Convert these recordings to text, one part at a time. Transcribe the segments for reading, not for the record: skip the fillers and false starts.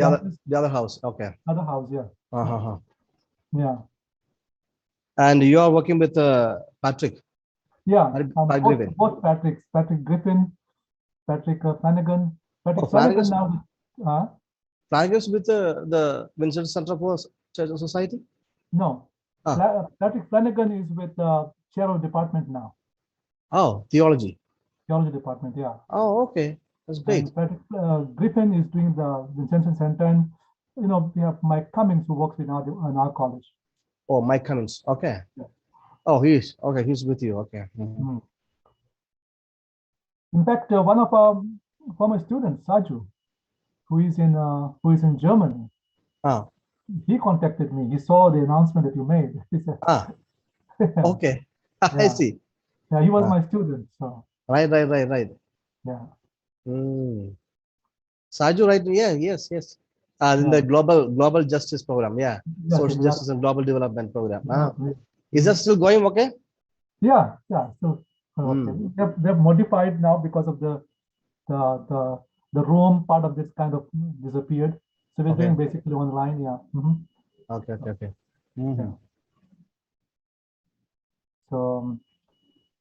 The other house. Okay. Other house, yeah. Yeah. And you are working with Patrick. Yeah. Both Patricks. Patrick Griffin, Patrick Flanagan. Patrick Flanagan now. Flanagan's with the Vincent Center for Society? No. Patrick Flanagan is with the chair of department now. Oh, theology. Theology department, yeah. Oh, okay. That's great. And Patrick Griffin is doing the Vincent Center, and we have Mike Cummings who works in our college. Oh, Mike Cummings. Okay. Yeah. Oh, he's okay. He's with you. Okay. In fact, one of our former students, Saju, who is in Germany. He contacted me. He saw the announcement that you made. He said, okay. I see. Yeah, he was my student. So. Right. Yeah. Saju, right? Yeah, yes. In the global justice program, social justice and global development program. Is that still going okay? Yeah, still okay. They've modified now because of the Rome part of this kind of disappeared. So we're doing basically online, Okay. Yeah. So,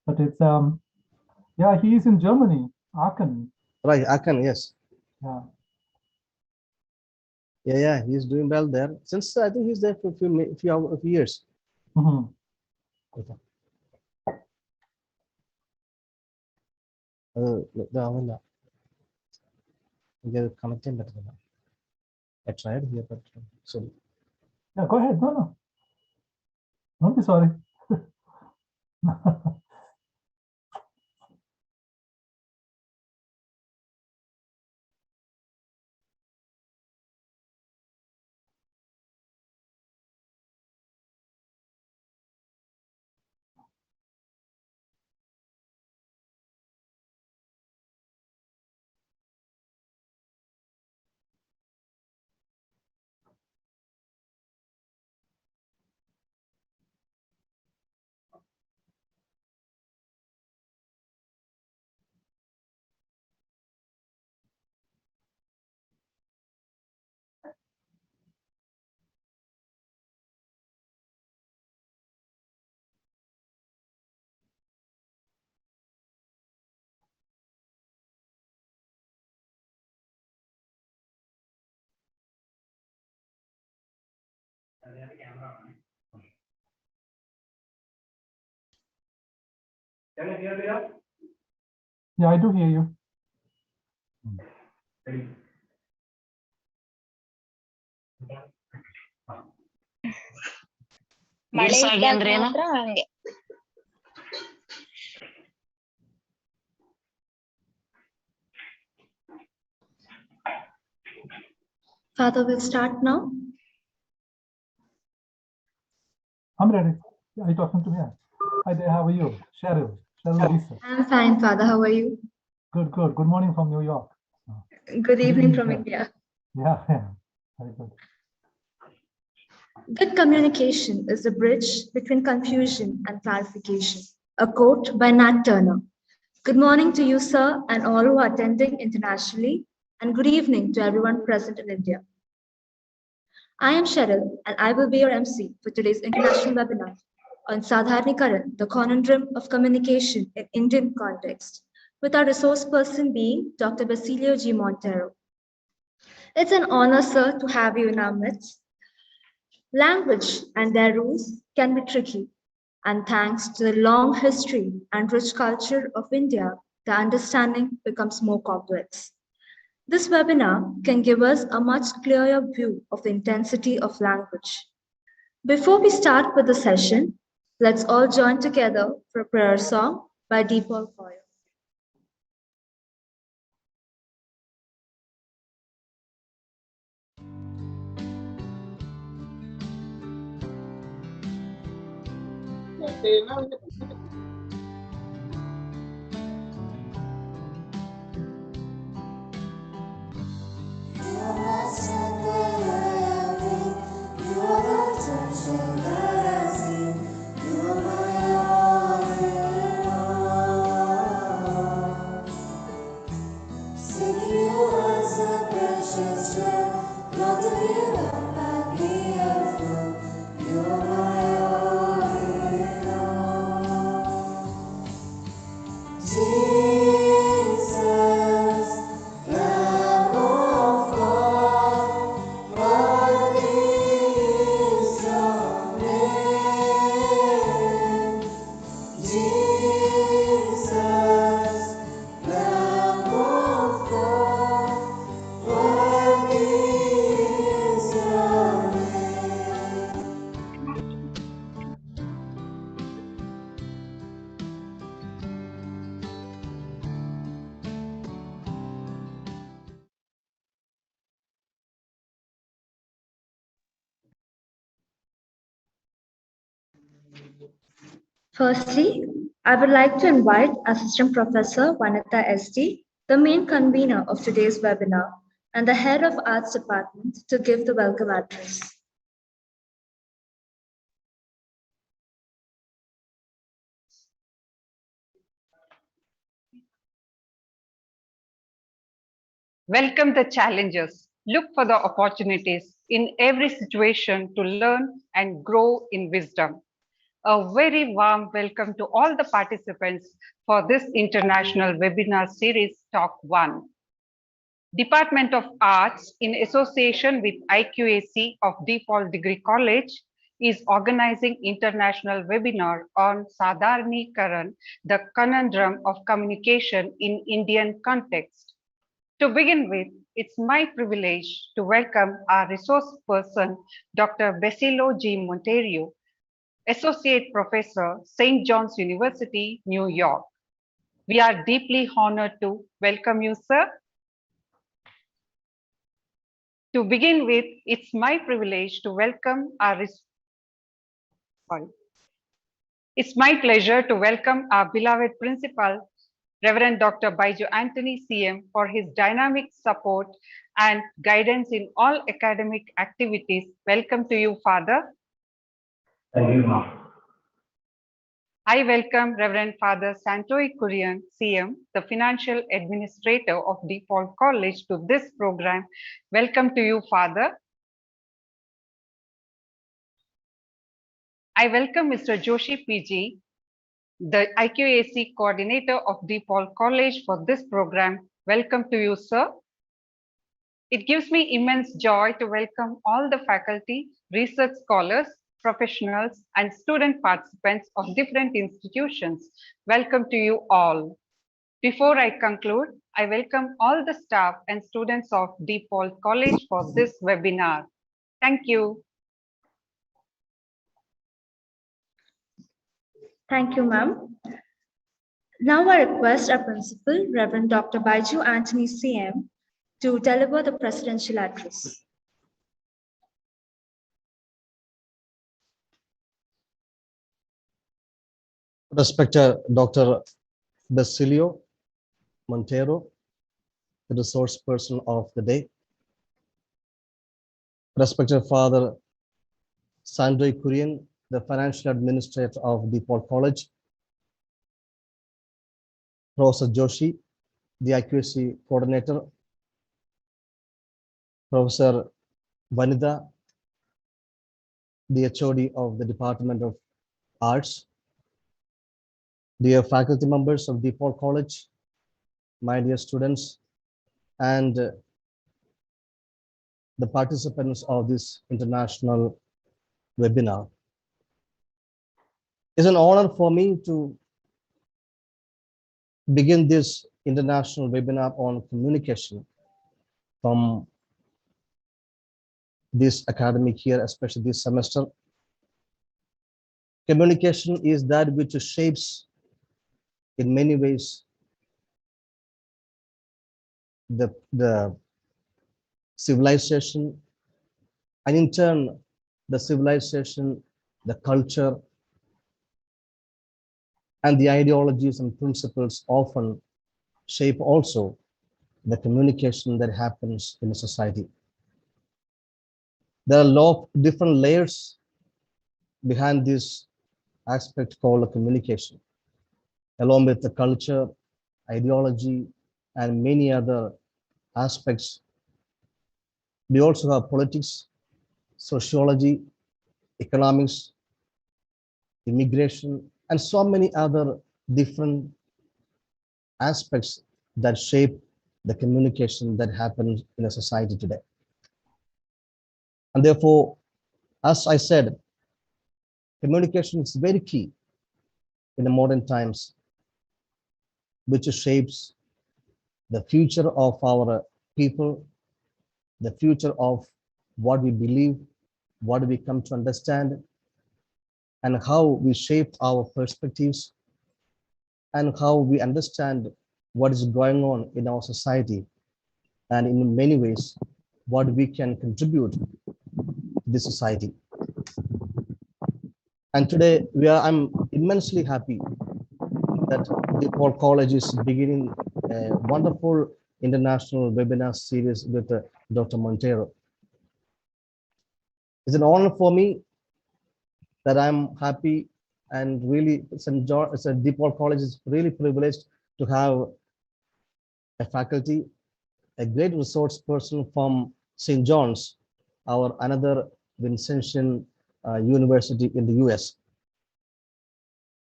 but it's he is in Germany, Aachen. Right, Aachen, yes. Yeah, he's doing well there. Since I think he's there for a few years. Okay. I tried here, but sorry. Yeah, go ahead. No. Don't be sorry. Can you hear me now? Yeah, I do hear you. Father, we'll start now. I'm ready. Are you talking to me? Hi there, how are you? Cheryl Lisa. I'm fine, Father. How are you? Good. Good morning from New York. Good evening from India. Yeah, very good. Good communication is the bridge between confusion and clarification. A quote by Nat Turner. Good morning to you, sir, and all who are attending internationally, and good evening to everyone present in India. I am Cheryl, and I will be your MC for today's international webinar on Sadharanikaran, the conundrum of communication in Indian context, with our resource person being Dr. Basilios G Monteiro. It's an honor, sir, to have you in our midst. Language and their rules can be tricky, and thanks to the long history and rich culture of India, the understanding becomes more complex. This webinar can give us a much clearer view of the intensity of language. Before we start with the session, let's all join together for a prayer song by Deepak Koyer. Firstly, I would like to invite Assistant Professor Vanitha SD, the main convener of today's webinar, and the Head of Arts Department to give the welcome address. Welcome the challenges. Look for the opportunities in every situation to learn and grow in wisdom. A very warm welcome to all the participants for this international webinar series, Talk 1. Department of Arts, in association with IQAC of Default Degree College, is organizing international webinar on Sadharanikaran, the conundrum of communication in Indian context. To begin with, it's my privilege to welcome our resource person, Dr. Basilios G Monteiro, Associate Professor, St. John's University, New York. We are deeply honored to welcome you, sir. To begin with, it's my privilege to welcome It's my pleasure to welcome our beloved principal, Reverend Dr. Baiju Anthony CM, for his dynamic support and guidance in all academic activities. Welcome to you, Father. Thank you, ma'am. I welcome Reverend Father Santoi Kurian, CM, the Financial Administrator of Default College, to this program. Welcome to you, Father. I welcome Mr. Joshi PG, the IQAC Coordinator of Default College, for this program. Welcome to you, sir. It gives me immense joy to welcome all the faculty, research scholars, professionals, and student participants of different institutions. Welcome to you all. Before I conclude, I welcome all the staff and students of Default College for this webinar. Thank you. Thank you, ma'am. Now I request our principal, Reverend Dr. Baiju Anthony CM, to deliver the presidential address. Respected Dr. Basilios Monteiro, the resource person of the day. Respected Father Santoi Kurian, the financial administrator of Default College. Professor Joshi, the IQAC coordinator. Professor Vanitha, the HOD of the Department of Arts. Dear faculty members of Default College, my dear students, and the participants of this international webinar. It's an honor for me to begin this international webinar on communication from this academic year, especially this semester. Communication is that which shapes in many ways the civilization, and in turn the civilization, the culture, and the ideologies and principles often shape also the communication that happens in a society. There are a lot of different layers behind this aspect called communication, along with the culture, ideology, and many other aspects We also have politics, sociology, economics, immigration, and so many other different aspects that shape the communication that happens in a society today. And therefore, as I said, communication is very key in the modern times, which shapes the future of our people, the future of what we believe, what we come to understand, and how we shape our perspectives, and how we understand what is going on in our society, and in many ways, what we can contribute to the society. And today, I'm immensely happy that DePaul College is beginning a wonderful international webinar series with Dr. Monteiro. It's an honor for me that I'm happy, and really DePaul College is really privileged to have a faculty, a great resource person from St. John's, our another Vincentian university in the US.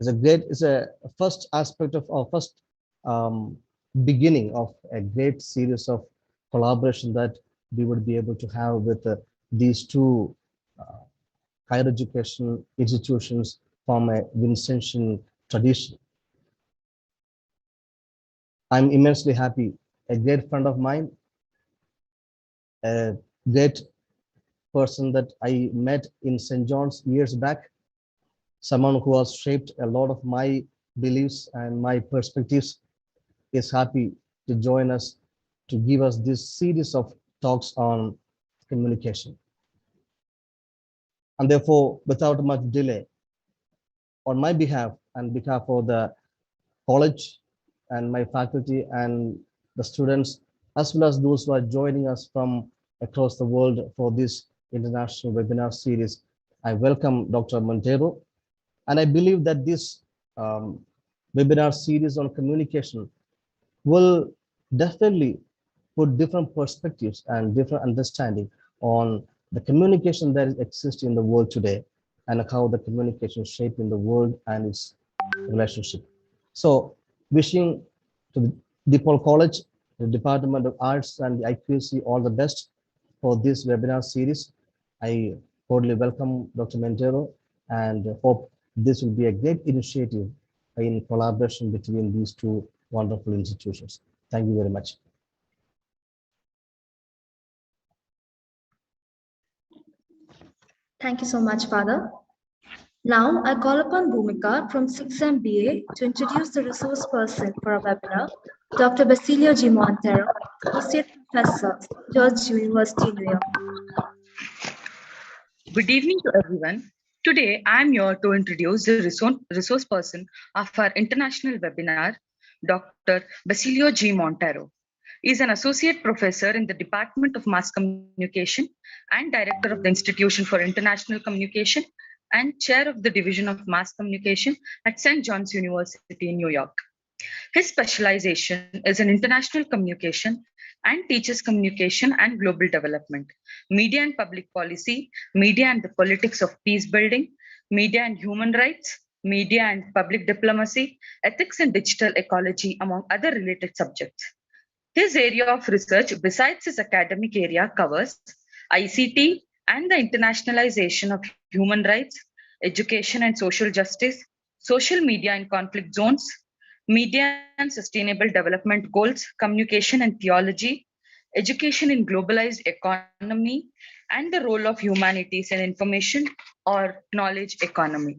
It's a first aspect of our first beginning of a great series of collaboration that we would be able to have with these two higher education institutions from a Vincentian tradition. I'm immensely happy. A great friend of mine, a great person that I met in St. John's years back, someone who has shaped a lot of my beliefs and my perspectives, is happy to join us to give us this series of talks on communication. And therefore, without much delay, on my behalf and behalf of the college and my faculty and the students, as well as those who are joining us from across the world for this international webinar series, I welcome Dr. Monteiro. And I believe that this webinar series on communication will definitely put different perspectives and different understanding on the communication that exists in the world today, and how the communication is shaping the world and its relationship. So wishing to the DePaul College, the Department of Arts and the IQC all the best for this webinar series. I cordially welcome Dr. Monteiro and hope this will be a great initiative in collaboration between these two wonderful institutions. Thank you very much. Thank you so much, Father. Now, I call upon Bhumika from B.C.A. to introduce the resource person for our webinar, Dr. Basilios G Monteiro, Associate Professor, George University, New York. Good evening to everyone. Today, I am here to introduce the resource person of our international webinar, Dr. Basilios G Monteiro. He is an associate professor in the Department of Mass Communication and director of the Institution for International Communication and chair of the Division of Mass Communication at St. John's University in New York. His specialization is in international communication and teaches communication and global development, media and public policy, media and the politics of peace building, media and human rights, media and public diplomacy, ethics and digital ecology, among other related subjects. His area of research, besides his academic area, covers ICT and the internationalization of human rights, education and social justice, social media in conflict zones, media and sustainable development goals, communication and theology, education in globalized economy, and the role of humanities in information or knowledge economy.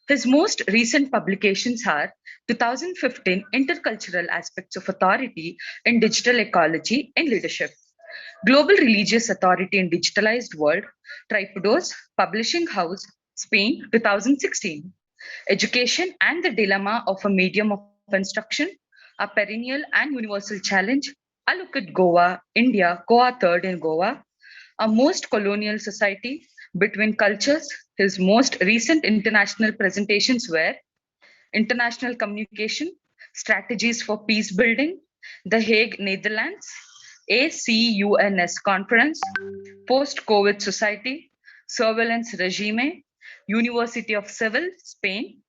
His most recent publications are 2015 Intercultural Aspects of Authority in Digital Ecology in Leadership, Global Religious Authority in Digitalized World, Tripodos, Publishing House, Spain, 2016, Education and the Dilemma of a Medium of Instruction, A Perennial and Universal Challenge, A Look at Goa, India, Goa Third in Goa, A Most Colonial Society, Between Cultures. His most recent international presentations were International Communication, Strategies for Peace Building, The Hague, Netherlands, ACUNS Conference, Post-COVID Society, Surveillance Regime, University of Seville, Spain.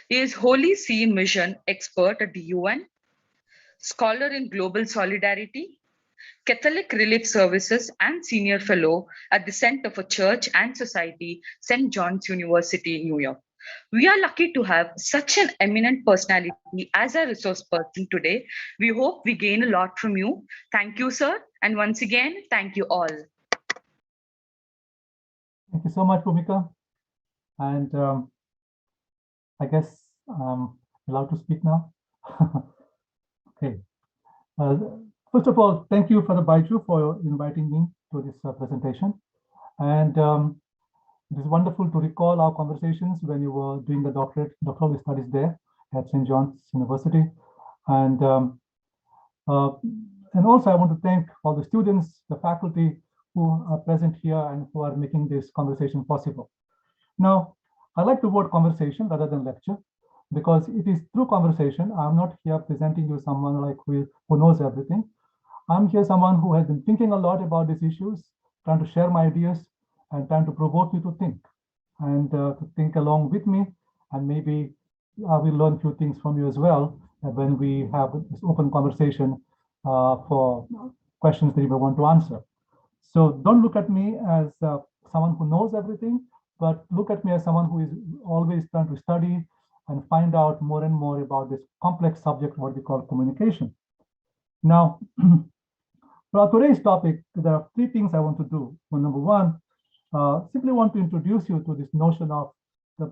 He is Holy See Mission expert at the UN, scholar in global solidarity, Catholic Relief Services, and senior fellow at the Center for Church and Society, St. John's University, New York. We are lucky to have such an eminent personality as a resource person today. We hope we gain a lot from you. Thank you, sir. And once again, thank you all. Thank you so much, Bhumika. And I guess I'm allowed to speak now. Okay. First of all, thank you, Father Baiju, for inviting me to this presentation. And it is wonderful to recall our conversations when you were doing the doctoral studies there at St. John's University. And also I want to thank all the students, the faculty who are present here and who are making this conversation possible. Now, I like the word conversation rather than lecture, because it is through conversation. I'm not here presenting you someone like who knows everything. I'm here someone who has been thinking a lot about these issues, trying to share my ideas and trying to provoke you to think and to think along with me. And maybe I will learn a few things from you as well when we have this open conversation for questions that you may want to answer. So don't look at me as someone who knows everything, but look at me as someone who is always trying to study and find out more and more about this complex subject, what we call communication. Now, for today's topic, there are three things I want to do. Well, number one, simply want to introduce you to this notion of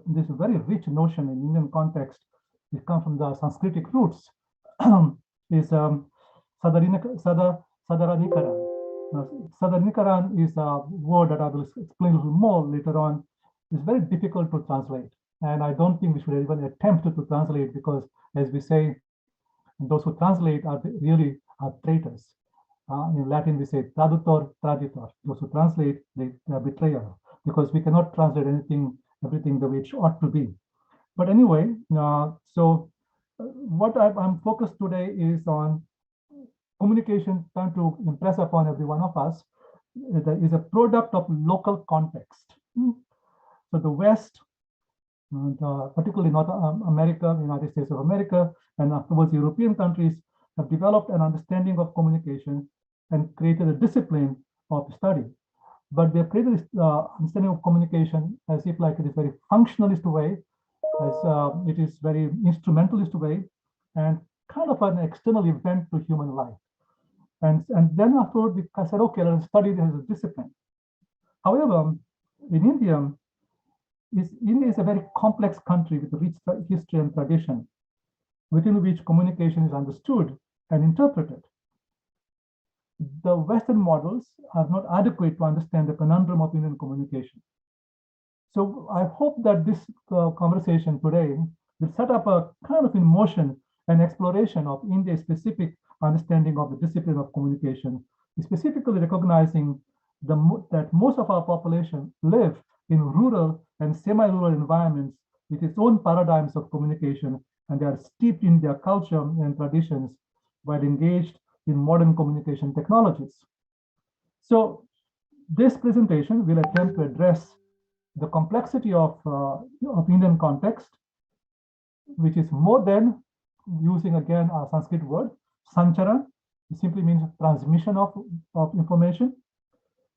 this very rich notion in Indian context. It comes from the Sanskritic roots. Is Sadharanikaran. Sadharanikaran is a word that I will explain a little more later on. It's very difficult to translate, and I don't think we should even attempt to translate, because, as we say, those who translate are really traitors. In Latin, we say traductor, traditor. Those who translate, they are betrayer, because we cannot translate everything the way it ought to be. But anyway, so what I'm focused today is on communication, trying to impress upon every one of us that is a product of local context. So the West, and particularly North America, United States of America, and afterwards European countries, have developed an understanding of communication and created a discipline of study. But they've created this understanding of communication as if like it is very functionalist way, as it is very instrumentalist way, and kind of an external event to human life. And then afterward, I said, okay, let's study this as a discipline. However, in India is a very complex country with a rich history and tradition, within which communication is understood and interpreted. The Western models are not adequate to understand the conundrum of Indian communication. So I hope that this conversation today will set up a kind of in motion an exploration of India's specific understanding of the discipline of communication, specifically recognizing that most of our population live in rural and semi-rural environments with its own paradigms of communication, and they are steeped in their culture and traditions while engaged in modern communication technologies. So this presentation will attempt to address the complexity of Indian context, which is more than, using again a Sanskrit word, sanchara. It simply means transmission of information,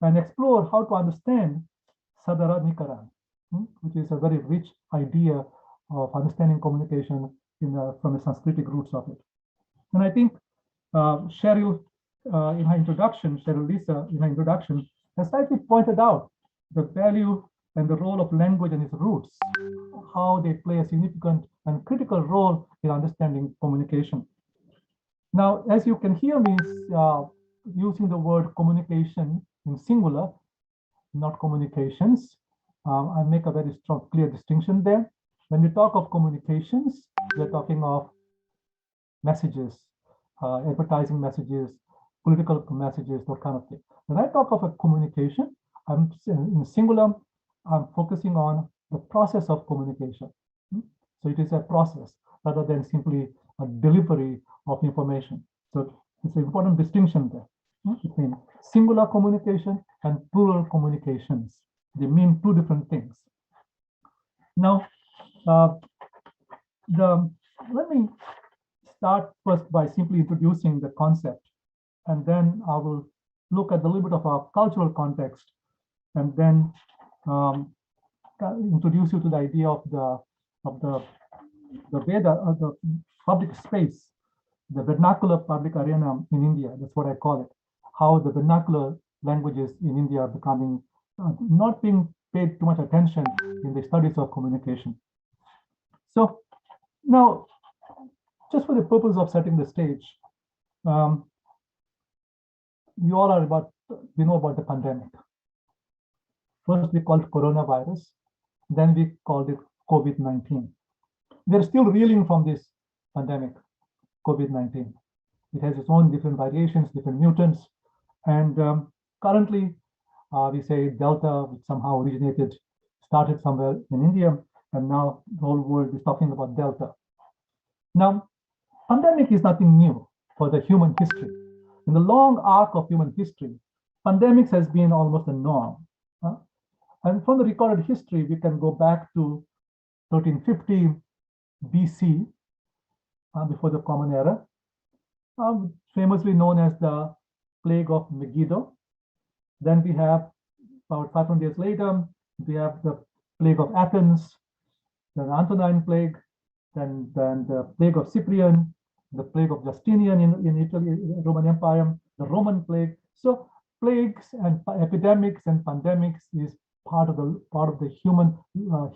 and explore how to understand Sadharanikaran, which is a very rich idea of understanding communication from the Sanskritic roots of it. And I think Cheryl, in her introduction, Cheryl Lisa, in her introduction, has slightly pointed out the value and the role of language and its roots, how they play a significant and critical role in understanding communication. Now, as you can hear me using the word communication in singular, not communications, I make a very strong, clear distinction there. When we talk of communications, we're talking of messages, advertising messages, political messages, that kind of thing. When I talk of a communication, I'm in singular, I'm focusing on the process of communication. So it is a process rather than simply a delivery of information. So it's an important distinction there. between singular communication and plural communications. They mean two different things. Now, let me start first by simply introducing the concept, and then I will look at a little bit of our cultural context, and then introduce you to the idea of the public space, the vernacular public arena in India. That's what I call it. How the vernacular languages in India are becoming not being paid too much attention in the studies of communication. So now, just for the purpose of setting the stage, we all we know about the pandemic. First, we called it coronavirus, then we called it COVID-19. We're still reeling from this pandemic, COVID-19. It has its own different variations, different mutants, and currently we say Delta, which somehow started somewhere in India, and now the whole world is talking about Delta. Now, pandemic is nothing new for the human history. In the long arc of human history, pandemics has been almost a norm. And from the recorded history, we can go back to 1350 BC, before the Common Era, famously known as the Plague of Megiddo. Then we have, about 500 years later, we have the Plague of Athens, the Antonine Plague, then the Plague of Cyprian, the Plague of Justinian in Italy, Roman Empire, the Roman Plague. So plagues and epidemics and pandemics is part of the human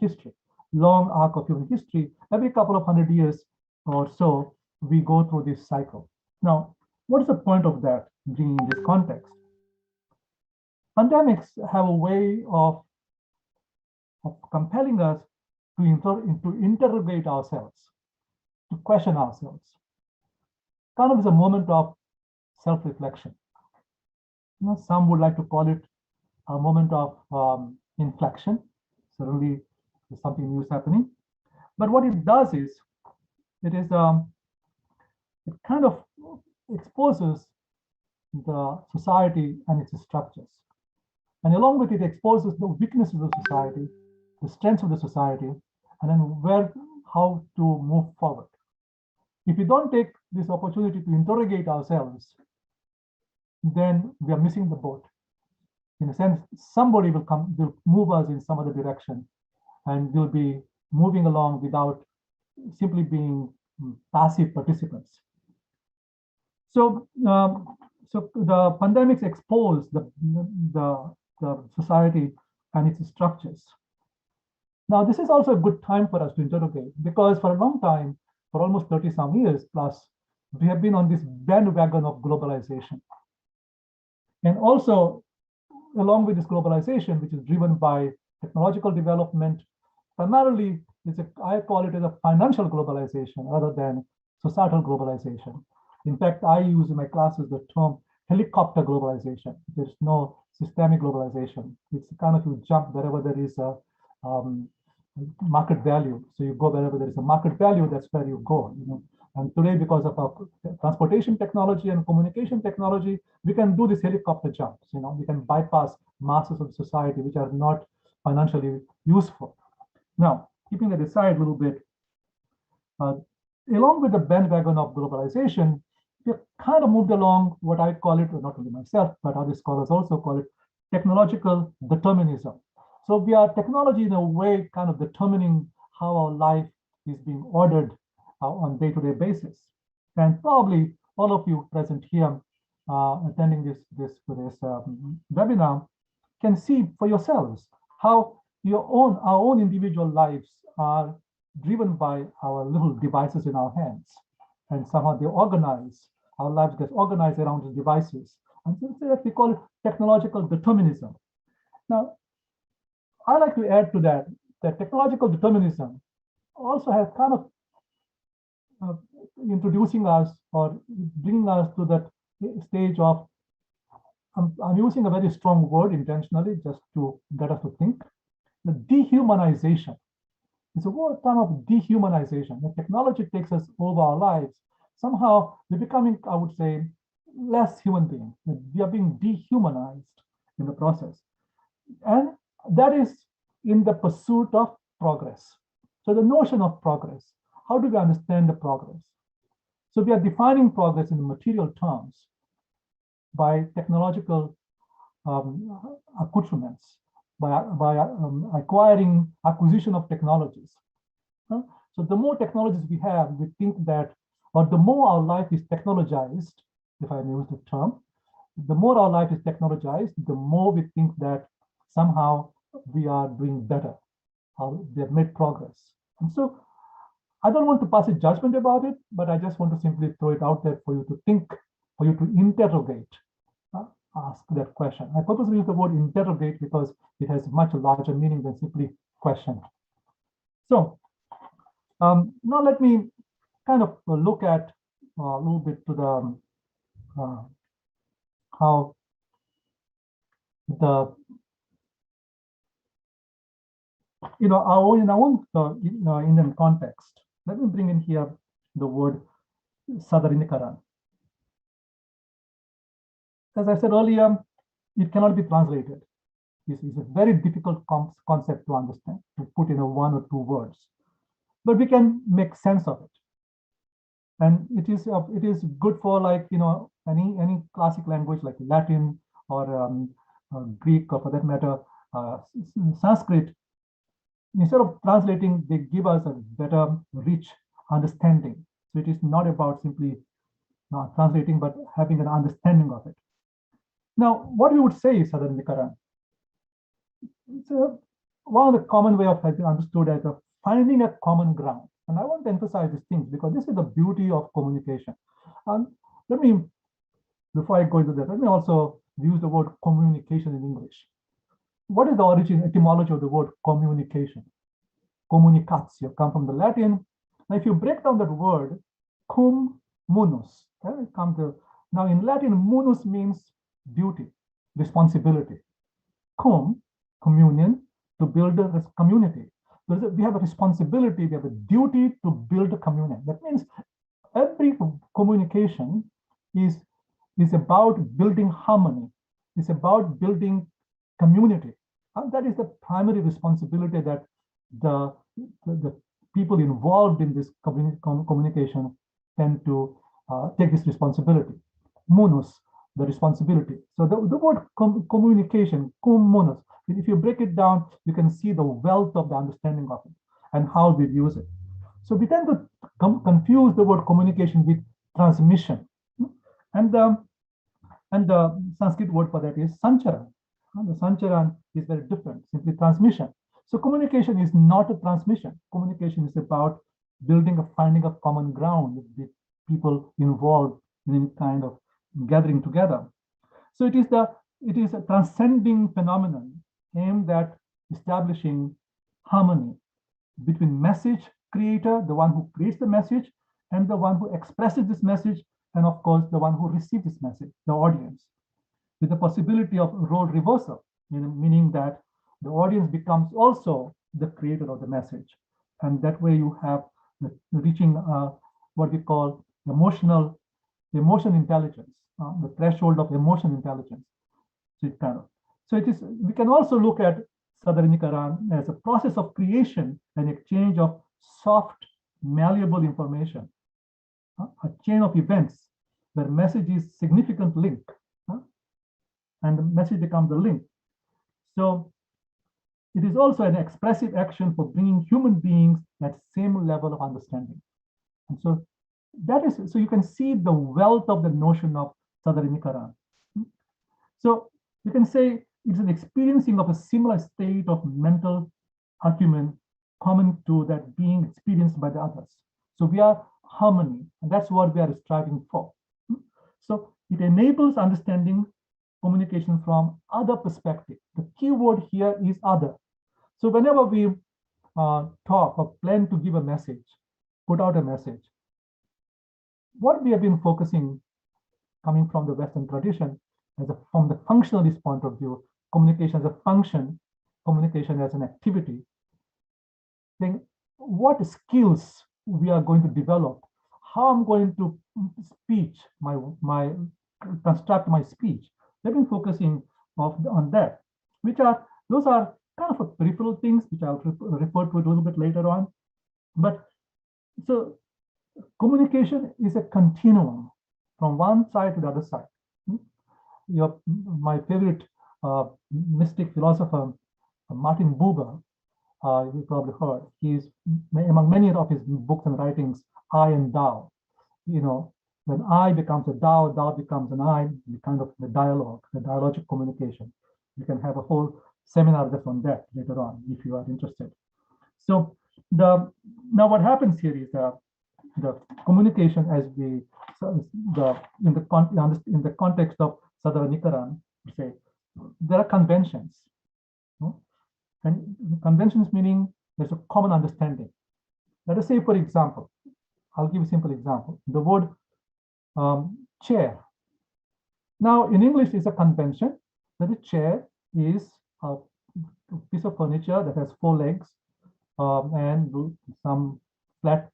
history, long arc of human history. Every couple of 100 years or so, we go through this cycle. Now, what is the point of that, bringing this context? Pandemics have a way of compelling us to interrogate ourselves, to question ourselves. Kind of is a moment of self-reflection. Some would like to call it a moment of inflection. Suddenly, there's something new is happening. But what it does is, it kind of exposes the society and its structures. And along with it, exposes the weaknesses of society, the strengths of the society, and then how to move forward. If we don't take this opportunity to interrogate ourselves, then we are missing the boat. In a sense, somebody will move us in some other direction, and we'll be moving along without simply being passive participants. So, the pandemics expose the society and its structures. Now, this is also a good time for us to interrogate, because for a long time, for almost 30 some years plus, we have been on this bandwagon of globalization. And also, along with this globalization, which is driven by technological development, primarily, I call it as a financial globalization rather than societal globalization. In fact, I use in my classes the term helicopter globalization. There's no systemic globalization. It's kind of you jump wherever there is a market value. So you go wherever there is a market value, that's where you go. And today, because of our transportation technology and communication technology, we can do these helicopter jumps. We can bypass masses of society which are not financially useful. Now, keeping that aside a little bit, along with the bandwagon of globalization, we have kind of moved along what I call it, or not only myself, but other scholars also call it, technological determinism. So we are technology in a way kind of determining how our life is being ordered on day-to-day basis. And probably all of you present here attending this webinar can see for yourselves how our own individual lives are driven by our little devices in our hands, and somehow they organize, our lives get organized around the devices. And so that we call it technological determinism. Now, I like to add to that technological determinism also has kind of introducing us or bringing us to that stage of, I'm using a very strong word intentionally just to get us to think, the dehumanization. It's a word kind of dehumanization. The technology takes us over our lives. Somehow we're becoming, I would say, less human being. We are being dehumanized in the process. And that is in the pursuit of progress. So the notion of progress, how do we understand the progress? So we are defining progress in material terms by technological accoutrements, by acquiring acquisition of technologies. So the more technologies we have, we think that, or the more our life is technologized, if I may use the term, the more our life is technologized, the more we think that somehow we are doing better, we have made progress. And so I don't want to pass a judgment about it, but I just want to simply throw it out there for you to think, for you to interrogate, ask that question. I purposely use the word interrogate because it has much larger meaning than simply question. So now let me kind of look at a little bit to the how the in our own Indian context. Let me bring in here the word Sadharanikaran. As I said earlier, it cannot be translated. This is a very difficult concept to understand, to put in one or two words, but we can make sense of it. And it is good for, like, any classic language like Latin or Greek, or for that matter Sanskrit. Instead of translating, they give us a better, rich understanding. So it is not about simply translating, but having an understanding of it. Now, what we would say is Sadharanikaran. It's one of the common way of having understood as finding a common ground. And I want to emphasize these things because this is the beauty of communication. Let me, before I go into that, let me also use the word communication in English. What is the origin, etymology of the word communication? Communicatio come from the Latin. Now, if you break down that word, cum munus, now in Latin, munus means duty, responsibility. Cum, communion, to build a community. We have a responsibility, we have a duty to build a communion. That means every communication is about building harmony. It's about building community. And that is the primary responsibility that the people involved in this communication tend to take this responsibility. Munus, the responsibility. So the word communication, cum munus, if you break it down, you can see the wealth of the understanding of it and how we use it. So we tend to confuse the word communication with transmission. And the Sanskrit word for that is sancharan. The sancharan is very different, simply transmission. So communication is not a transmission. Communication is about finding a common ground with people involved in any kind of gathering together. So it is a transcending phenomenon aimed at establishing harmony between message creator, the one who creates the message, and the one who expresses this message, and of course the one who receives this message, the audience, with the possibility of role reversal, meaning that the audience becomes also the creator of the message. And that way you have reaching what we call emotion intelligence, the threshold of emotion intelligence. So it is. We can also look at Sadharanikaran as a process of creation and exchange of soft, malleable information, a chain of events where message is significant link, and the message becomes the link. So it is also an expressive action for bringing human beings at same level of understanding. And so that is, so you can see the wealth of the notion of Sadharanikaran. So you can say it's an experiencing of a similar state of mental acumen common to that being experienced by the others. So we are harmony, and that's what we are striving for. So it enables understanding communication from other perspective. The key word here is other. So whenever we talk or plan to give a message, put out a message, what we have been focusing, coming from the Western tradition, from the functionalist point of view, communication as a function, communication as an activity, then what skills we are going to develop, how I'm going to speech, my construct my speech. They've been focusing on that, those are kind of a peripheral things, which I'll refer to a little bit later on. But so communication is a continuum from one side to the other side. My favorite mystic philosopher, Martin Buber, you probably heard. He's among many of his books and writings, I and Thou. When I becomes a Thou, Thou becomes an I, the dialogic communication. You can have a whole seminar just on that later on if you are interested. So now what happens here is the communication as in the context of Sadharanikaran, say there are conventions, and conventions meaning there's a common understanding. Let us say, for example, I'll give a simple example. The word chair. Now, in English, is a convention that a chair is a piece of furniture that has 4 legs and some flat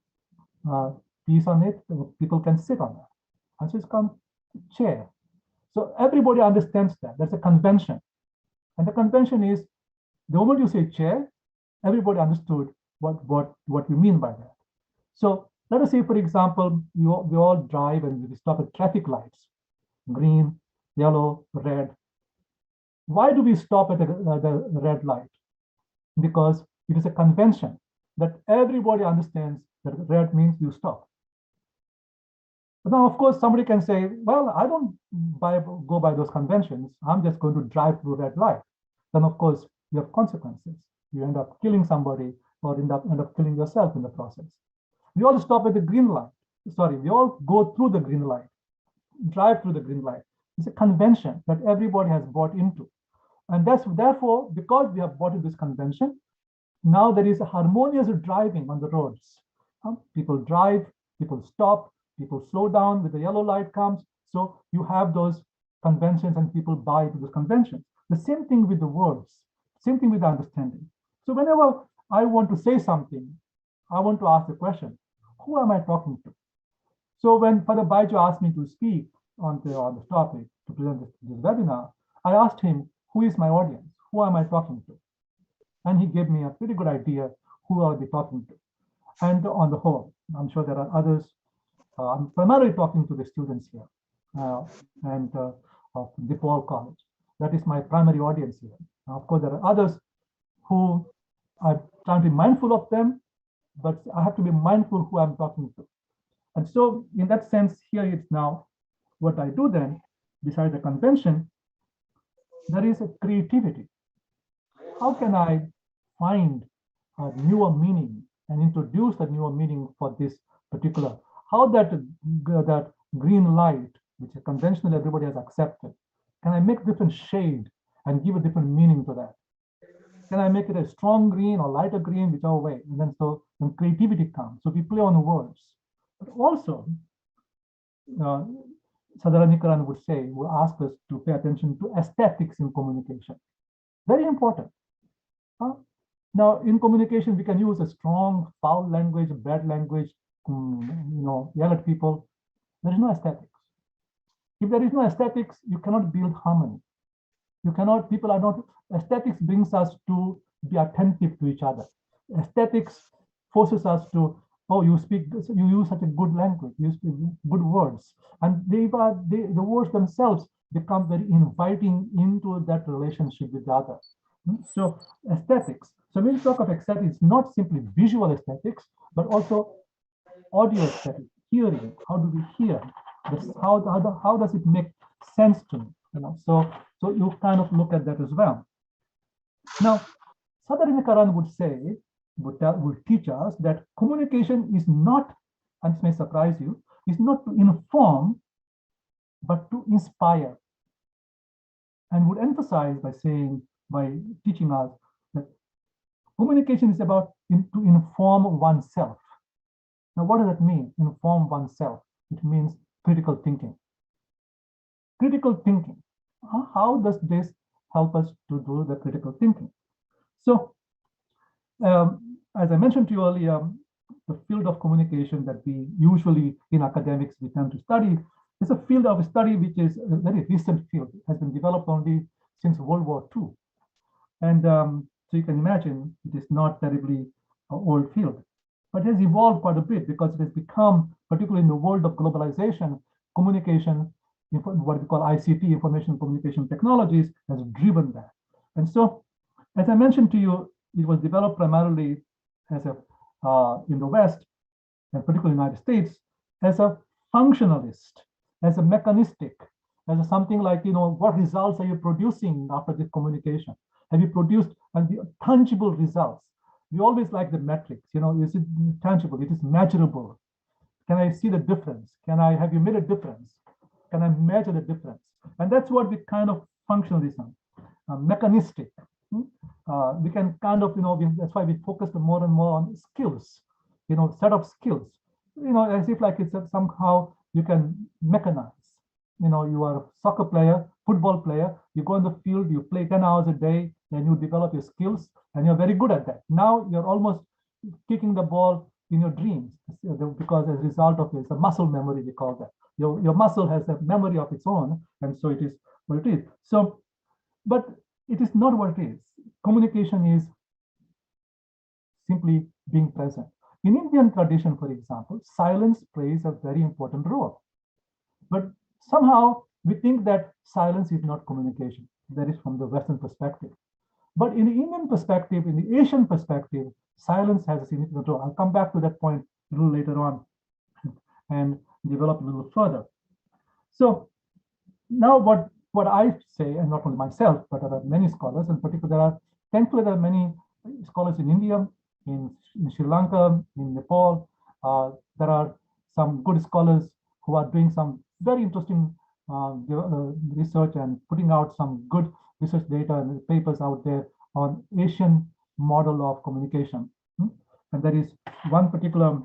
piece on it. People can sit on that. And so it's called chair. So everybody understands that. That's a convention. And the convention is, the moment you say chair, everybody understood what you mean by that. So let us say, for example, we all drive and we stop at traffic lights, green, yellow, red. Why do we stop at the red light? Because it is a convention that everybody understands that red means you stop. But now, of course, somebody can say, well, I don't go by those conventions. I'm just going to drive through red light. Then, of course, you have consequences. You end up killing somebody or end up killing yourself in the process. We all stop at the green light. Sorry, we all go through the green light, drive through the green light. It's a convention that everybody has bought into. And therefore, because we have bought into this convention, now there is a harmonious driving on the roads. People drive, people stop, people slow down when the yellow light comes. So you have those conventions and people buy into those conventions. The same thing with the words, same thing with the understanding. So whenever I want to say something, I want to ask the question, who am I talking to? So when Father Baiju asked me to speak on the topic to present this webinar, I asked him, who is my audience? Who am I talking to? And he gave me a pretty good idea who I'll be talking to. And on the whole, I'm sure there are others. I'm primarily talking to the students here and of DePaul College. That is my primary audience here. Now, of course, there are others who I'm trying to be mindful of them, but I have to be mindful who I'm talking to. And so in that sense, here it's now what I do then, besides the convention, there is a creativity. How can I find a newer meaning and introduce a newer meaning for this particular, how that green light, which is conventional, everybody has accepted, can I make different shade and give a different meaning to that? Can I make it a strong green or lighter green, whichever way? And then so when creativity comes, so we play on words. But also, Sadharanikaran would ask us to pay attention to aesthetics in communication. Very important. Now, in communication, we can use a strong, foul language, bad language, yell at people. There is no aesthetics. If there is no aesthetics, you cannot build harmony. You cannot, aesthetics brings us to be attentive to each other. Aesthetics forces us to, you use such a good language, you speak good words. And the words themselves become very inviting into that relationship with the other. So aesthetics. So when we talk of aesthetics, it's not simply visual aesthetics, but also audio aesthetics, hearing. How do we hear? How does it make sense to me? So you kind of look at that as well. Now, Sadharanikaran would teach us that communication is not, and this may surprise you, is not to inform, but to inspire. And would emphasize by teaching us that communication is about to inform oneself. Now, what does that mean? Inform oneself. It means critical thinking. Critical thinking. How does this help us to do the critical thinking? So, as I mentioned to you earlier, the field of communication that we usually in academics we tend to study It's a field of study which is a very recent field. It has been developed only since World War II. And so you can imagine it is not terribly old field, but it has evolved quite a bit because it has become, particularly in the world of globalization, communication, what we call ICT, information communication technologies, has driven that. And so, as I mentioned to you, it was developed primarily as a in the West, and particularly United States, as a functionalist, as a mechanistic, as a something like, what results are you producing after this communication? Have you produced the tangible results? We always like the metrics, is it tangible? It is measurable. Can I see the difference? Have you made a difference? Can I measure the difference? And that's what we kind of functionalism, mechanistic. We can kind of, that's why we focus more and more on skills, set of skills, as if like it's somehow you can mechanize. You are a soccer player, football player, you go on the field, you play 10 hours a day, and you develop your skills, and you're very good at that. Now you're almost kicking the ball in your dreams, because as a result of this, a muscle memory, we call that. Your muscle has a memory of its own, and so it is what it is. So, but it is not what it is. Communication is simply being present. In Indian tradition, for example, silence plays a very important role. But somehow we think that silence is not communication. That is from the Western perspective. But in the Indian perspective, in the Asian perspective, silence has a significant role. I'll come back to that point a little later on and develop a little further. So now what I say, and not only myself, but there are many scholars, in particular, thankfully there are many scholars in India, in Sri Lanka, in Nepal. There are some good scholars who are doing some very interesting research and putting out some good research data and papers out there on Asian model of communication. And there is one particular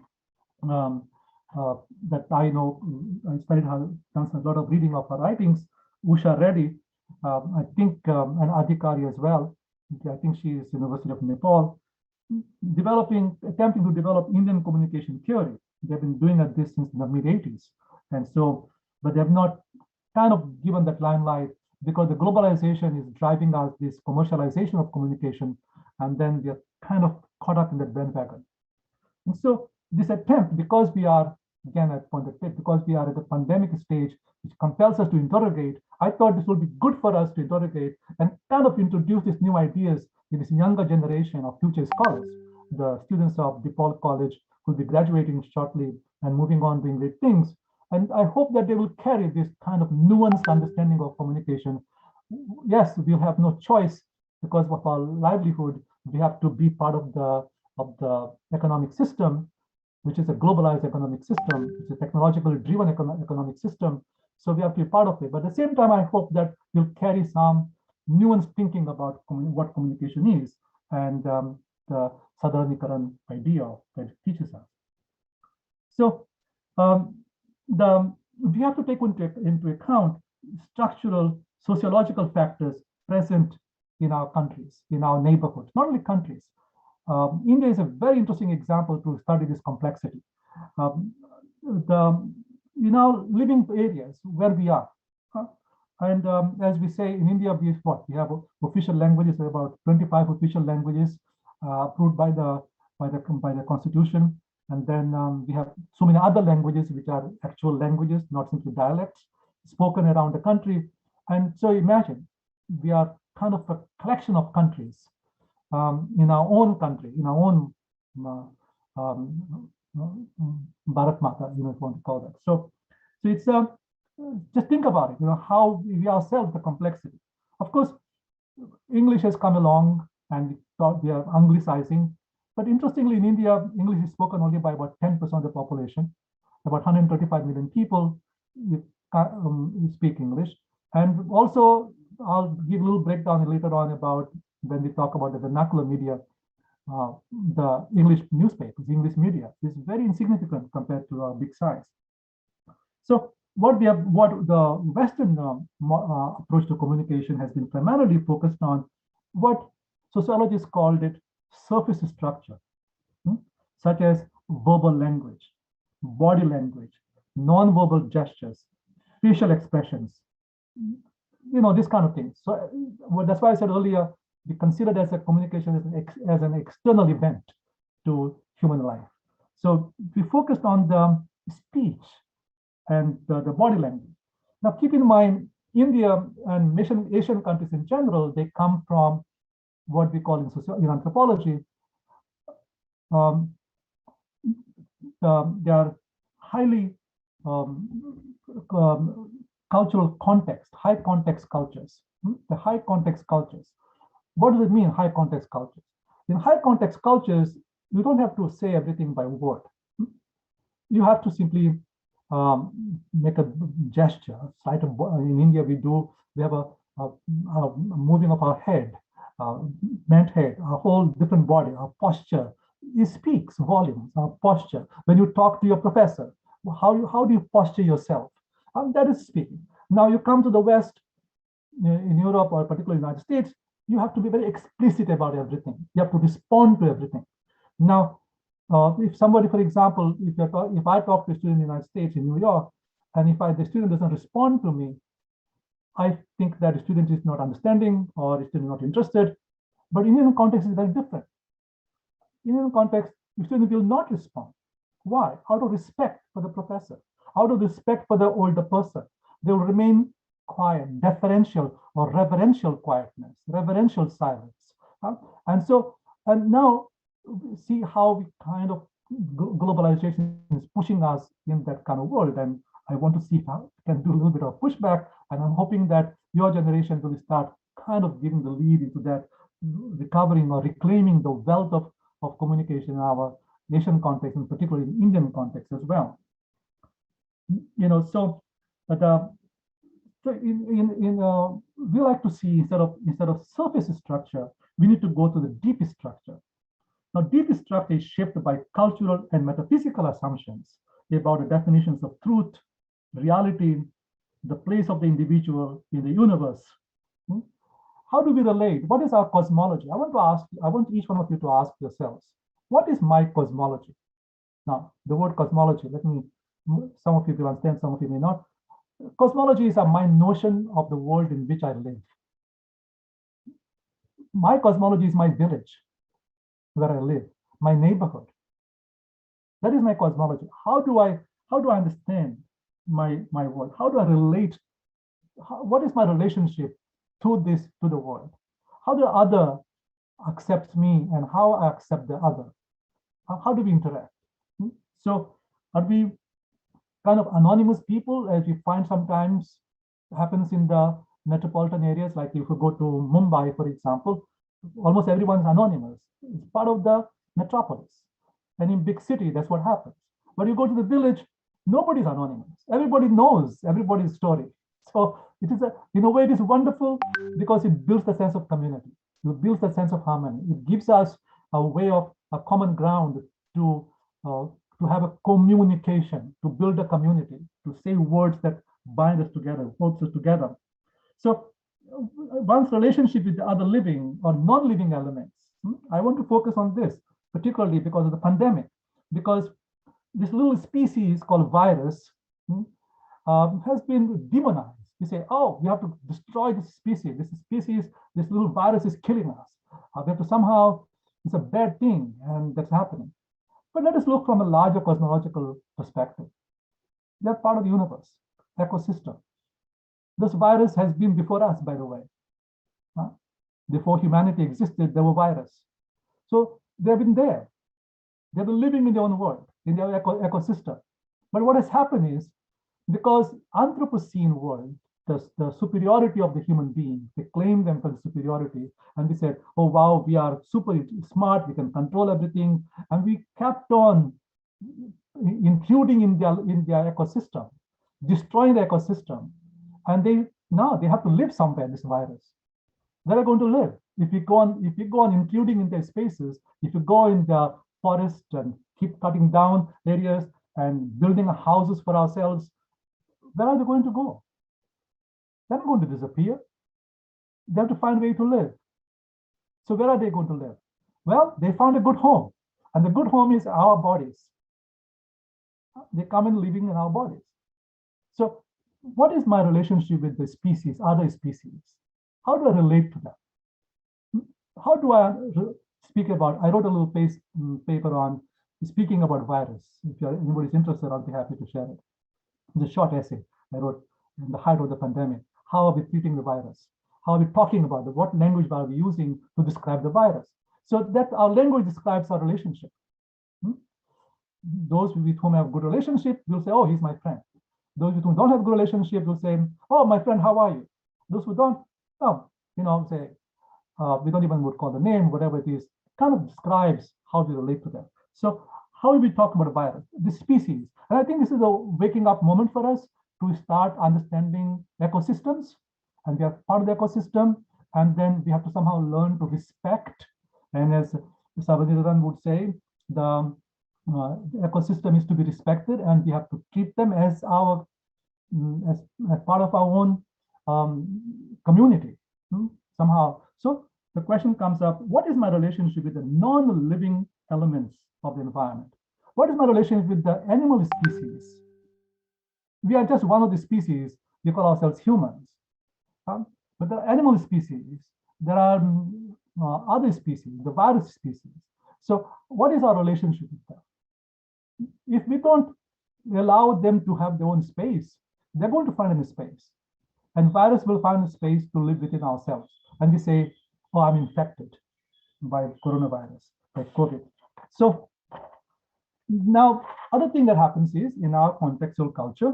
that I know, I studied her, done a lot of reading of her writings, Usha Reddy, I think, and Adhikari as well. I think she is University of Nepal, attempting to develop Indian communication theory. They've been doing this since the mid-80s. And so, but they have not kind of given that limelight because the globalization is driving out this commercialization of communication, and then we are kind of caught up in that bandwagon. And so this attempt, because we are, again, I pointed out, because we are at the pandemic stage, which compels us to interrogate, I thought this would be good for us to interrogate and kind of introduce these new ideas in this younger generation of future scholars, the students of DePaul College who will be graduating shortly and moving on doing great things. And I hope that they will carry this kind of nuanced understanding of communication. Yes, we'll have no choice because of our livelihood. We have to be part of the economic system, which is a globalized economic system. It's a technologically driven economic system. So we have to be part of it. But at the same time, I hope that you'll carry some nuanced thinking about what communication is and the Sadharanikaran idea that it teaches us. So we have to take into account structural sociological factors present in our countries, in our neighborhoods, not only countries. India is a very interesting example to study this complexity. In our living areas where we are, and as we say in India, we have official languages, about 25 official languages approved by the Constitution, and then we have so many other languages which are actual languages, not simply dialects, spoken around the country. And so imagine we are kind of a collection of countries in our own country, in our own Bharat Mata, if you want to call that. So it's just think about it, how we ourselves, the complexity. Of course, English has come along and we thought we are anglicizing, but interestingly in India, English is spoken only by about 10% of the population. About 135 million people speak English. And also, I'll give a little breakdown later on about when we talk about the vernacular media, the English newspapers, English media is very insignificant compared to our big size. So what the Western approach to communication has been primarily focused on what sociologists called it surface structure, such as verbal language, body language, non-verbal gestures, facial expressions, this kind of thing. So well, that's why I said earlier, we consider it as a communication as an external event to human life. So we focused on the speech and the body language. Now keep in mind, India and Asian countries in general, they come from what we call in anthropology, they are highly cultural context, high context cultures. The high context cultures. What does it mean, high context cultures? In high context cultures, you don't have to say everything by word. You have to simply make a gesture. In India, we have a moving of our head, bent head, our whole different body, our posture. It speaks volumes, our posture. When you talk to your professor, how do you posture yourself? That is speaking. Now you come to the West, in Europe or particularly United States, you have to be very explicit about everything. You have to respond to everything. Now, if somebody, for example, if I talk to a student in the United States in New York, and if the student doesn't respond to me, I think that the student is not understanding or is still not interested. But in Indian context is very different. In Indian context, the student will not respond. Why? Out of respect for the professor, out of respect for the older person, they will remain quiet, deferential or reverential quietness, reverential silence. And now see how we kind of globalization is pushing us in that kind of world. And I want to see how we can do a little bit of pushback. And I'm hoping that your generation will start kind of giving the lead into that, recovering or reclaiming the wealth of communication in our Asian context, and particularly in Indian context as well. We like to see instead of surface structure, we need to go to the deep structure. Now, deep structure is shaped by cultural and metaphysical assumptions about the definitions of truth, reality, the place of the individual in the universe. How do we relate? What is our cosmology? I want each one of you to ask yourselves, what is my cosmology? Now, the word cosmology, some of you will understand, some of you may not. Cosmology is my notion of the world in which I live. My cosmology is my village where I live, my neighborhood. That is my cosmology. How do I understand my world? How do I relate? What is my relationship to the world? How the other accepts me and how I accept the other? How do we interact? So are we kind of anonymous people, as you find sometimes happens in the metropolitan areas? Like if you go to Mumbai, for example, almost everyone's anonymous. It's part of the metropolis. And in big city, that's what happens. But you go to the village, nobody's anonymous. Everybody knows everybody's story. So it is in a way, it is wonderful because it builds the sense of community. It builds the sense of harmony. It gives us a way of a common ground to have a communication, to build a community, to say words that bind us together, holds us together. So one's relationship with the other living or non-living elements. I want to focus on this, particularly because of the pandemic, because this little species called virus has been demonized. You say, oh, we have to destroy this species. This little virus is killing us. We have to somehow, it's a bad thing, and that's happening. But let us look from a larger cosmological perspective. They're part of the universe, ecosystem. This virus has been before us, by the way. Before humanity existed, there were viruses. So they've been there. They've been living in their own world, in their ecosystem. But what has happened is, because Anthropocene world, the superiority of the human being, they claim them for the superiority, and we said, oh wow, we are super smart, we can control everything, and we kept on including in their ecosystem, destroying the ecosystem, and now they have to live somewhere, this virus. Where are they going to live? If you go on including in their spaces, if you go in the forest and keep cutting down areas and building houses for ourselves, where are they going to go? They're not going to disappear. They have to find a way to live. So where are they going to live? Well, they found a good home, and the good home is our bodies. They come and living in our bodies. So what is my relationship with the species, other species? How do I relate to them? How do I speak about, I wrote a little paper on speaking about virus. If anybody's interested, I'll be happy to share it. It's a short essay I wrote in the height of the pandemic. How are we treating the virus? How are we talking about it? What language are we using to describe the virus? So that our language describes our relationship. Those with whom I have good relationship will say, oh, he's my friend. Those with whom don't have good relationship will say, oh, my friend, how are you? Those who don't, oh, say, we don't even would call the name, whatever it is, kind of describes how we relate to them. So how will we talk about a virus, the species? And I think this is a waking up moment for us to start understanding ecosystems, and we are part of the ecosystem, and then we have to somehow learn to respect. And as Sadharanikaran would say, the ecosystem is to be respected, and we have to treat them as our as part of our own community somehow. So the question comes up: what is my relationship with the non-living elements of the environment? What is my relationship with the animal species? We are just one of the species. We call ourselves humans, but the animal species, there are other species, the virus species. So what is our relationship with them? If we don't allow them to have their own space, they're going to find a space, and virus will find a space to live within ourselves. And we say, oh, I'm infected by coronavirus, by COVID. So now, other thing that happens is, in our contextual culture,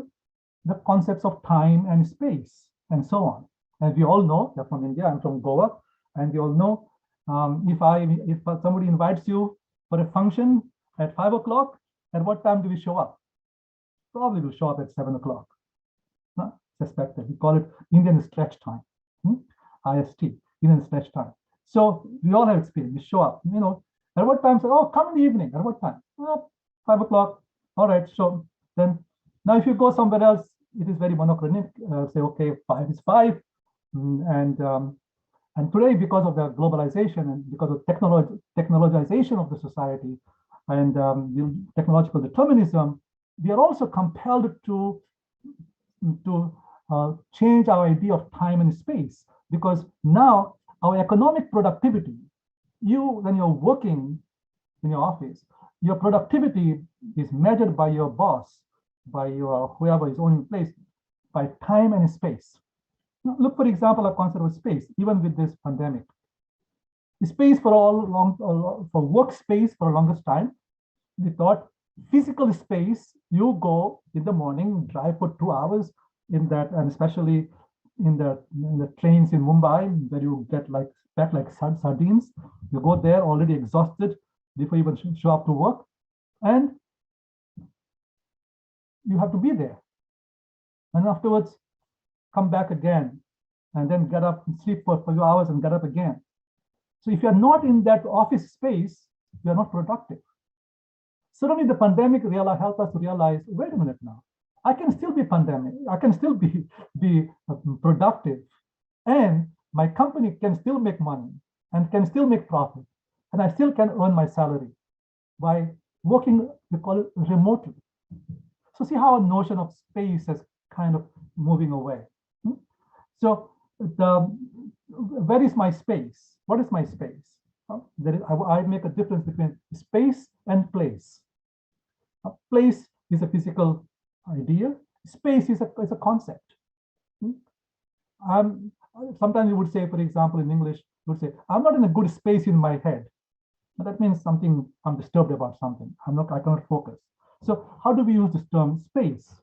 the concepts of time and space and so on. As we all know, you're from India, I'm from Goa, and we all know if somebody invites you for a function at 5 o'clock, at what time do we show up? Probably will show up at 7 o'clock. Suspected. We call it Indian stretch time, IST, Indian stretch time. So we all have experience. We show up, at what time? Say, oh, come in the evening. At what time? 5 o'clock. All right. So then, now if you go somewhere else, it is very monochronic. Say, okay, 5 is 5, and today, because of the globalization and because of technologization of the society and the technological determinism, we are also compelled to change our idea of time and space, because now our economic productivity, when you're working in your office, your productivity is measured by your boss, by your whoever is owning place, by time and space. Now, look, for example, a concept of space, even with this pandemic. Space for workspace for the longest time, we thought physical space, you go in the morning, drive for 2 hours in that, and especially in the trains in Mumbai, where you get back like sardines. You go there already exhausted before you even show up to work, and you have to be there. And afterwards, come back again, and then get up and sleep for a few hours and get up again. So if you're not in that office space, you're not productive. Suddenly the pandemic helped us to realize, wait a minute now, I can still be pandemic, I can still be productive, and my company can still make money and can still make profit, and I still can earn my salary by working, we call it, remotely. So see how a notion of space is kind of moving away. So where is my space? What is my space? I make a difference between space and place. A place is a physical idea. Space is a concept. Sometimes you would say, for example, in English, you would say, I'm not in a good space in my head. But that means something, I'm disturbed about something. I cannot focus. So how do we use this term space?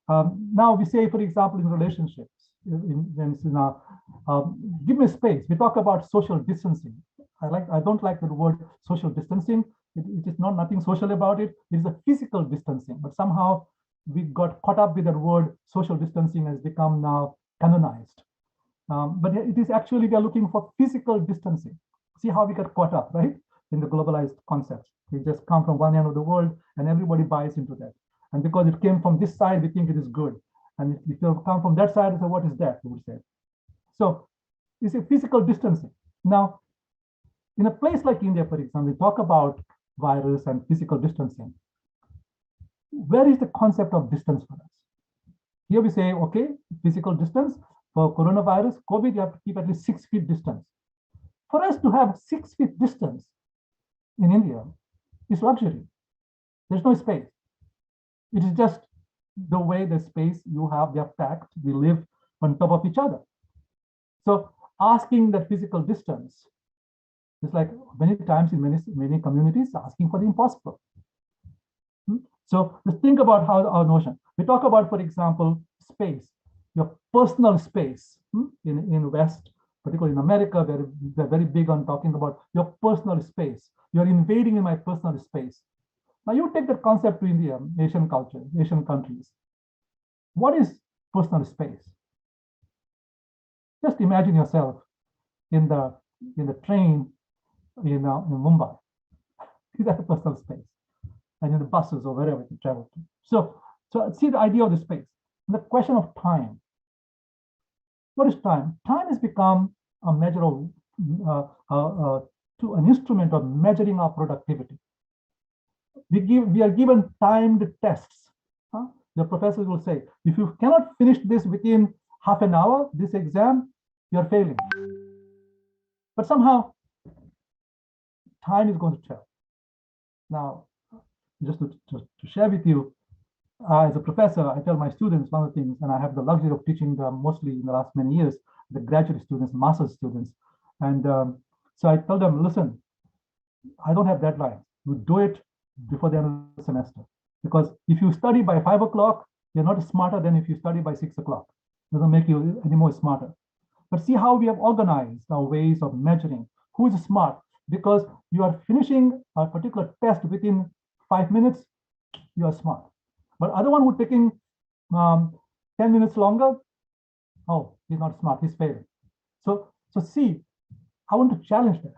Now we say, for example, in relationships, give me space. We talk about social distancing. I don't like the word social distancing. It is nothing social about it. It is a physical distancing, but somehow we got caught up with that word. Social distancing has become now canonized. But it is actually, we are looking for physical distancing. See how we got caught up, right? In the globalized concepts. We just come from one end of the world and everybody buys into that. And because it came from this side, we think it is good. And if you come from that side, so what is that, we would say. So it's a physical distancing. Now, in a place like India, for example, we talk about virus and physical distancing. Where is the concept of distance for us? Here we say, okay, physical distance for coronavirus, COVID, you have to keep at least 6 feet distance. For us to have 6 feet distance in India is luxury. There's no space. It is just the way the space you have, they are packed, we live on top of each other. So asking that physical distance is like many times in many communities asking for the impossible. So let's think about how our notion. We talk about, for example, space, your personal space in West, particularly in America, they're very big on talking about your personal space. You're invading in my personal space. Now you take that concept to India, Asian culture, Asian countries. What is personal space? Just imagine yourself in the train in Mumbai. Is that a personal space? And in the buses or wherever you travel to. So see the idea of the space. And the question of time. What is time? Time has become a measure of an instrument of measuring our productivity. We are given timed tests. The professors will say, if you cannot finish this within half an hour, this exam, you're failing. But somehow, time is going to tell. Now, just to share with you, as a professor, I tell my students one of the things, and I have the luxury of teaching them mostly in the last many years, the graduate students, master's students. And so I tell them, listen, I don't have deadlines. You do it before the end of the semester. Because if you study by 5 o'clock, you're not smarter than if you study by 6 o'clock. It doesn't make you any more smarter. But see how we have organized our ways of measuring who is smart. Because you are finishing a particular test within 5 minutes, you are smart. But other one who's taking 10 minutes longer, oh, he's not smart, he's failing. So see, I want to challenge that.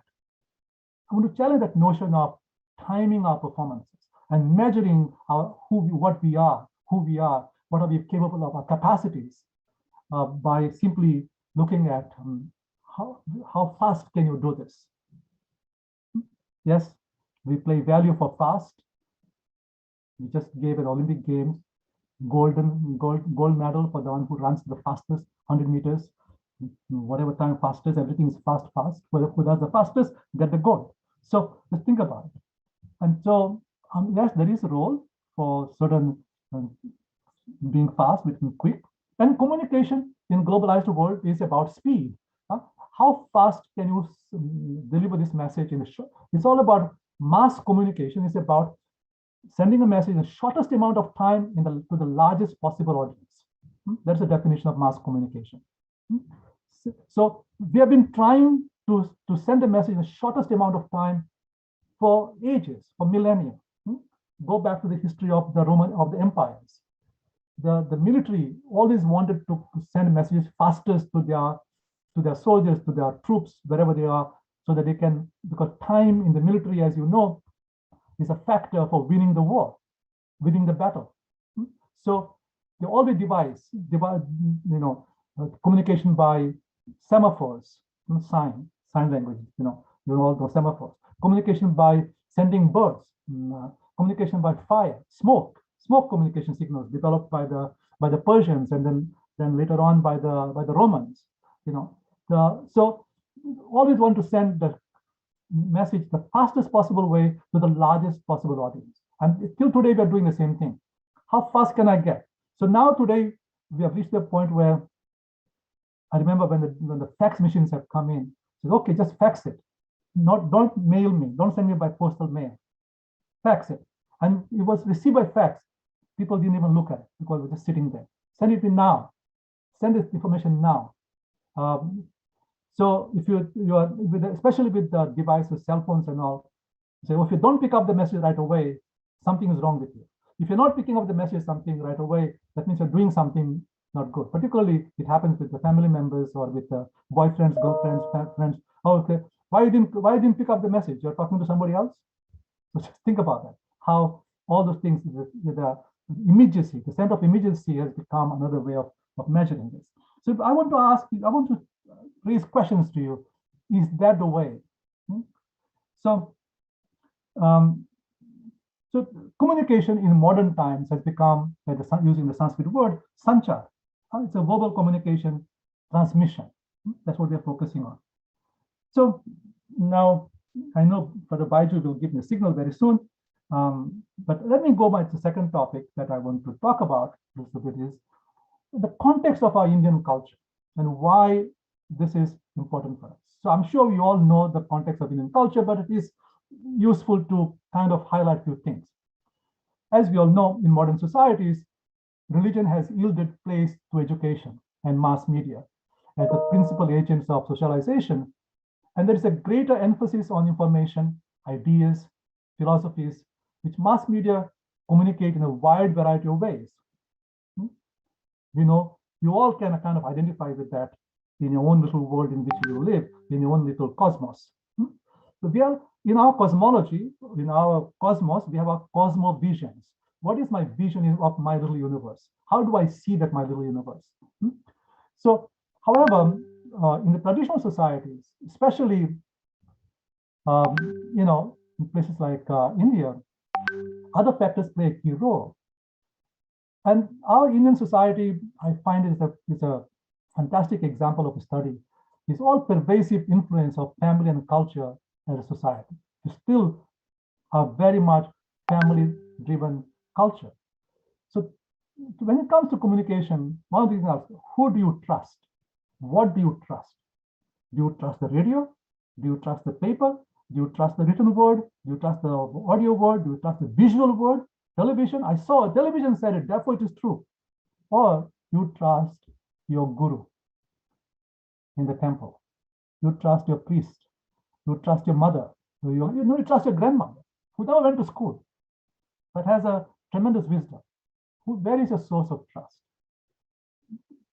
I want to challenge that notion of timing our performances and measuring what we are, who we are, what are we capable of, our capacities, by simply looking at how fast can you do this. Yes, we play value for fast. We just gave an Olympic Games gold medal for the one who runs the fastest 100 meters, whatever time fastest, everything is fast. Who does the fastest, get the gold. So let's think about it. And so yes, there is a role for certain being fast, being quick. And communication in globalized world is about speed. How fast can you deliver this message in a short? It's all about mass communication. It's about sending a message in the shortest amount of time to the largest possible audience. That's the definition of mass communication. So we have been trying to send a message in the shortest amount of time for ages, for millennia. Go back to the history of the empires. The military always wanted to send messages fastest to their soldiers, to their troops, wherever they are, so that they can, because time in the military, as you know, is a factor for winning the war, winning the battle. So they always devise communication by semaphores, sign language, all those semaphores. Communication by sending birds, communication by fire, smoke communication signals developed by the Persians, and then later on by the Romans. So always want to send the message the fastest possible way to the largest possible audience. And till today, we are doing the same thing. How fast can I get? So now today, we have reached the point where I remember when the fax machines have come in, said, okay, just fax it. Don't mail me, don't send me by postal mail. Fax it. And it was received by fax. People didn't even look at it because it was just sitting there. Send it in now. Send this information now. So if you are, especially with the devices, cell phones and all, say, well, if you don't pick up the message right away, something is wrong with you. If you're not picking up the message something right away, that means you're doing something not good. Particularly, it happens with the family members or with the boyfriends, girlfriends, friends. Oh, okay, why you didn't pick up the message? You're talking to somebody else. So just think about that. How all those things with the immediacy, the sense of immediacy has become another way of measuring this. So I want to ask you, I want to raise questions to you. Is that the way? So So communication in modern times has become, using the Sanskrit word, sanchar. It's a verbal communication transmission. That's what we're focusing on. So now I know Father Baiju will give me a signal very soon. But let me go back to the second topic that I want to talk about. Is the context of our Indian culture and why this is important for us. So I'm sure you all know the context of Indian culture, but it is useful to kind of highlight a few things. As we all know, in modern societies, religion has yielded place to education and mass media as the principal agents of socialization. And there is a greater emphasis on information, ideas, philosophies, which mass media communicate in a wide variety of ways. You know, you all can kind of identify with that in your own little world in which you live, in your own little cosmos. So we are, in our cosmology, in our cosmos, we have our cosmovisions. What is my vision of my little universe? How do I see that my little universe? So, however, in the traditional societies, especially, you know, in places like India, other factors play a key role. And our Indian society, I find, is a fantastic example of a study. It's all pervasive influence of family and culture as a society. We still are very much family-driven culture. So when it comes to communication, one of the things is, who do you trust? What do you trust? Do you trust the radio? Do you trust the paper? Do you trust the written word? Do you trust the audio word? Do you trust the visual word? Television? I saw a television said it, therefore it is true. Or you trust your guru in the temple. You trust your priest. You trust your mother. You trust your grandmother, who never went to school, but has a tremendous wisdom. Where is your source of trust?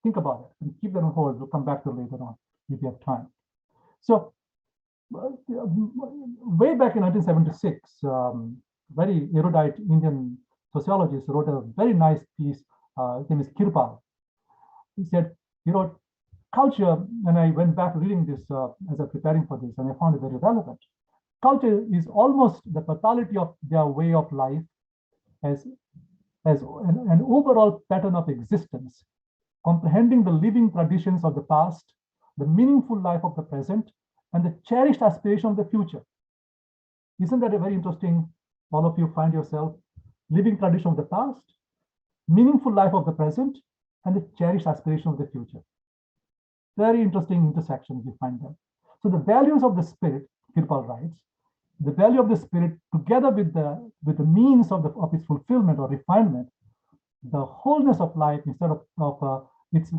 Think about it and keep that on hold. We'll come back to it later on if you have time. So way back in 1976, very erudite Indian sociologist wrote a very nice piece. His name is Kirpal. He said, he wrote, culture, and I went back reading this as I was preparing for this, and I found it very relevant. Culture is almost the totality of their way of life as an overall pattern of existence, comprehending the living traditions of the past, the meaningful life of the present, and the cherished aspiration of the future. Isn't that a very interesting, all of you find yourself, living tradition of the past, meaningful life of the present, and the cherished aspiration of the future. Very interesting intersections we find there. So the values of the spirit, Kirpal writes, the value of the spirit together with the means of its fulfillment or refinement, the wholeness of life instead of its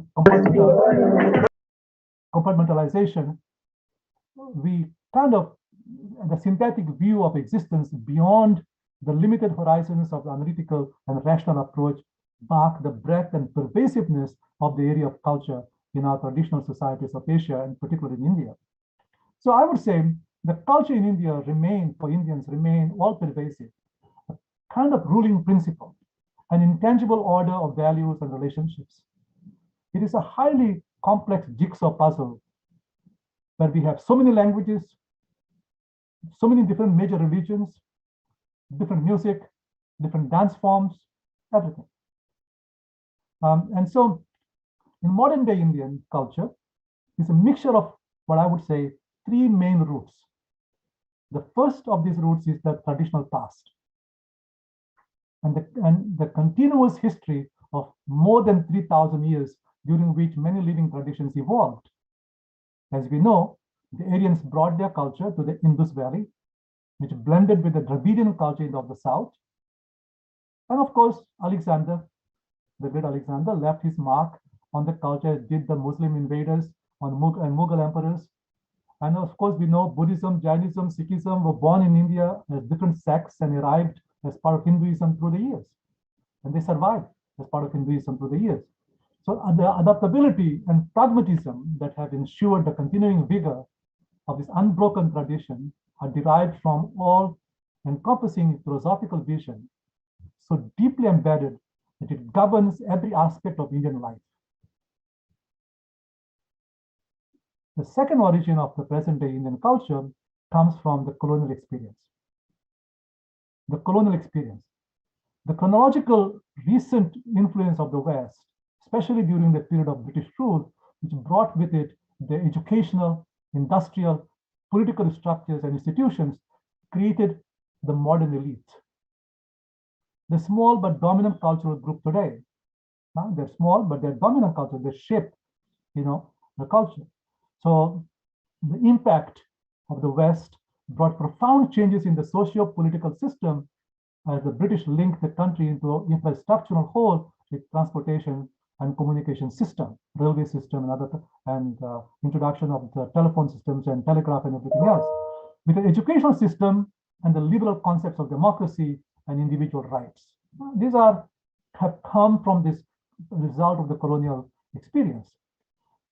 compartmentalization, we kind of, the synthetic view of existence beyond the limited horizons of the analytical and rational approach mark the breadth and pervasiveness of the area of culture in our traditional societies of Asia, and particularly in India. So I would say the culture in India for Indians remain all pervasive, a kind of ruling principle, an intangible order of values and relationships. It is a highly complex jigsaw puzzle where we have so many languages, so many different major religions, different music, different dance forms, everything. And so in modern day Indian culture, it's a mixture of what I would say three main roots. The first of these roots is the traditional past and the continuous history of more than 3,000 years during which many living traditions evolved. As we know, the Aryans brought their culture to the Indus Valley, which blended with the Dravidian culture of the south. And of course, Alexander, the great Alexander, left his mark on the culture, as did the Muslim invaders and Mughal emperors. And of course, we know Buddhism, Jainism, Sikhism were born in India as different sects and arrived as part of Hinduism through the years. And they survived as part of Hinduism through the years. So the adaptability and pragmatism that have ensured the continuing vigor of this unbroken tradition are derived from all encompassing philosophical vision, so deeply embedded that it governs every aspect of Indian life. The second origin of the present-day Indian culture comes from the colonial experience. the colonial experience. The chronological recent influence of the West, especially during the period of British rule, which brought with it the educational, industrial, political structures and institutions, created the modern elite. The small but dominant cultural group today, they're small, but they're dominant culture, they shape, the culture. So the impact of the West brought profound changes in the socio-political system as the British linked the country into an infrastructural whole with transportation and communication system, railway system, and introduction of the telephone systems and telegraph and everything else, with the educational system and the liberal concepts of democracy and individual rights. These have come from this result of the colonial experience.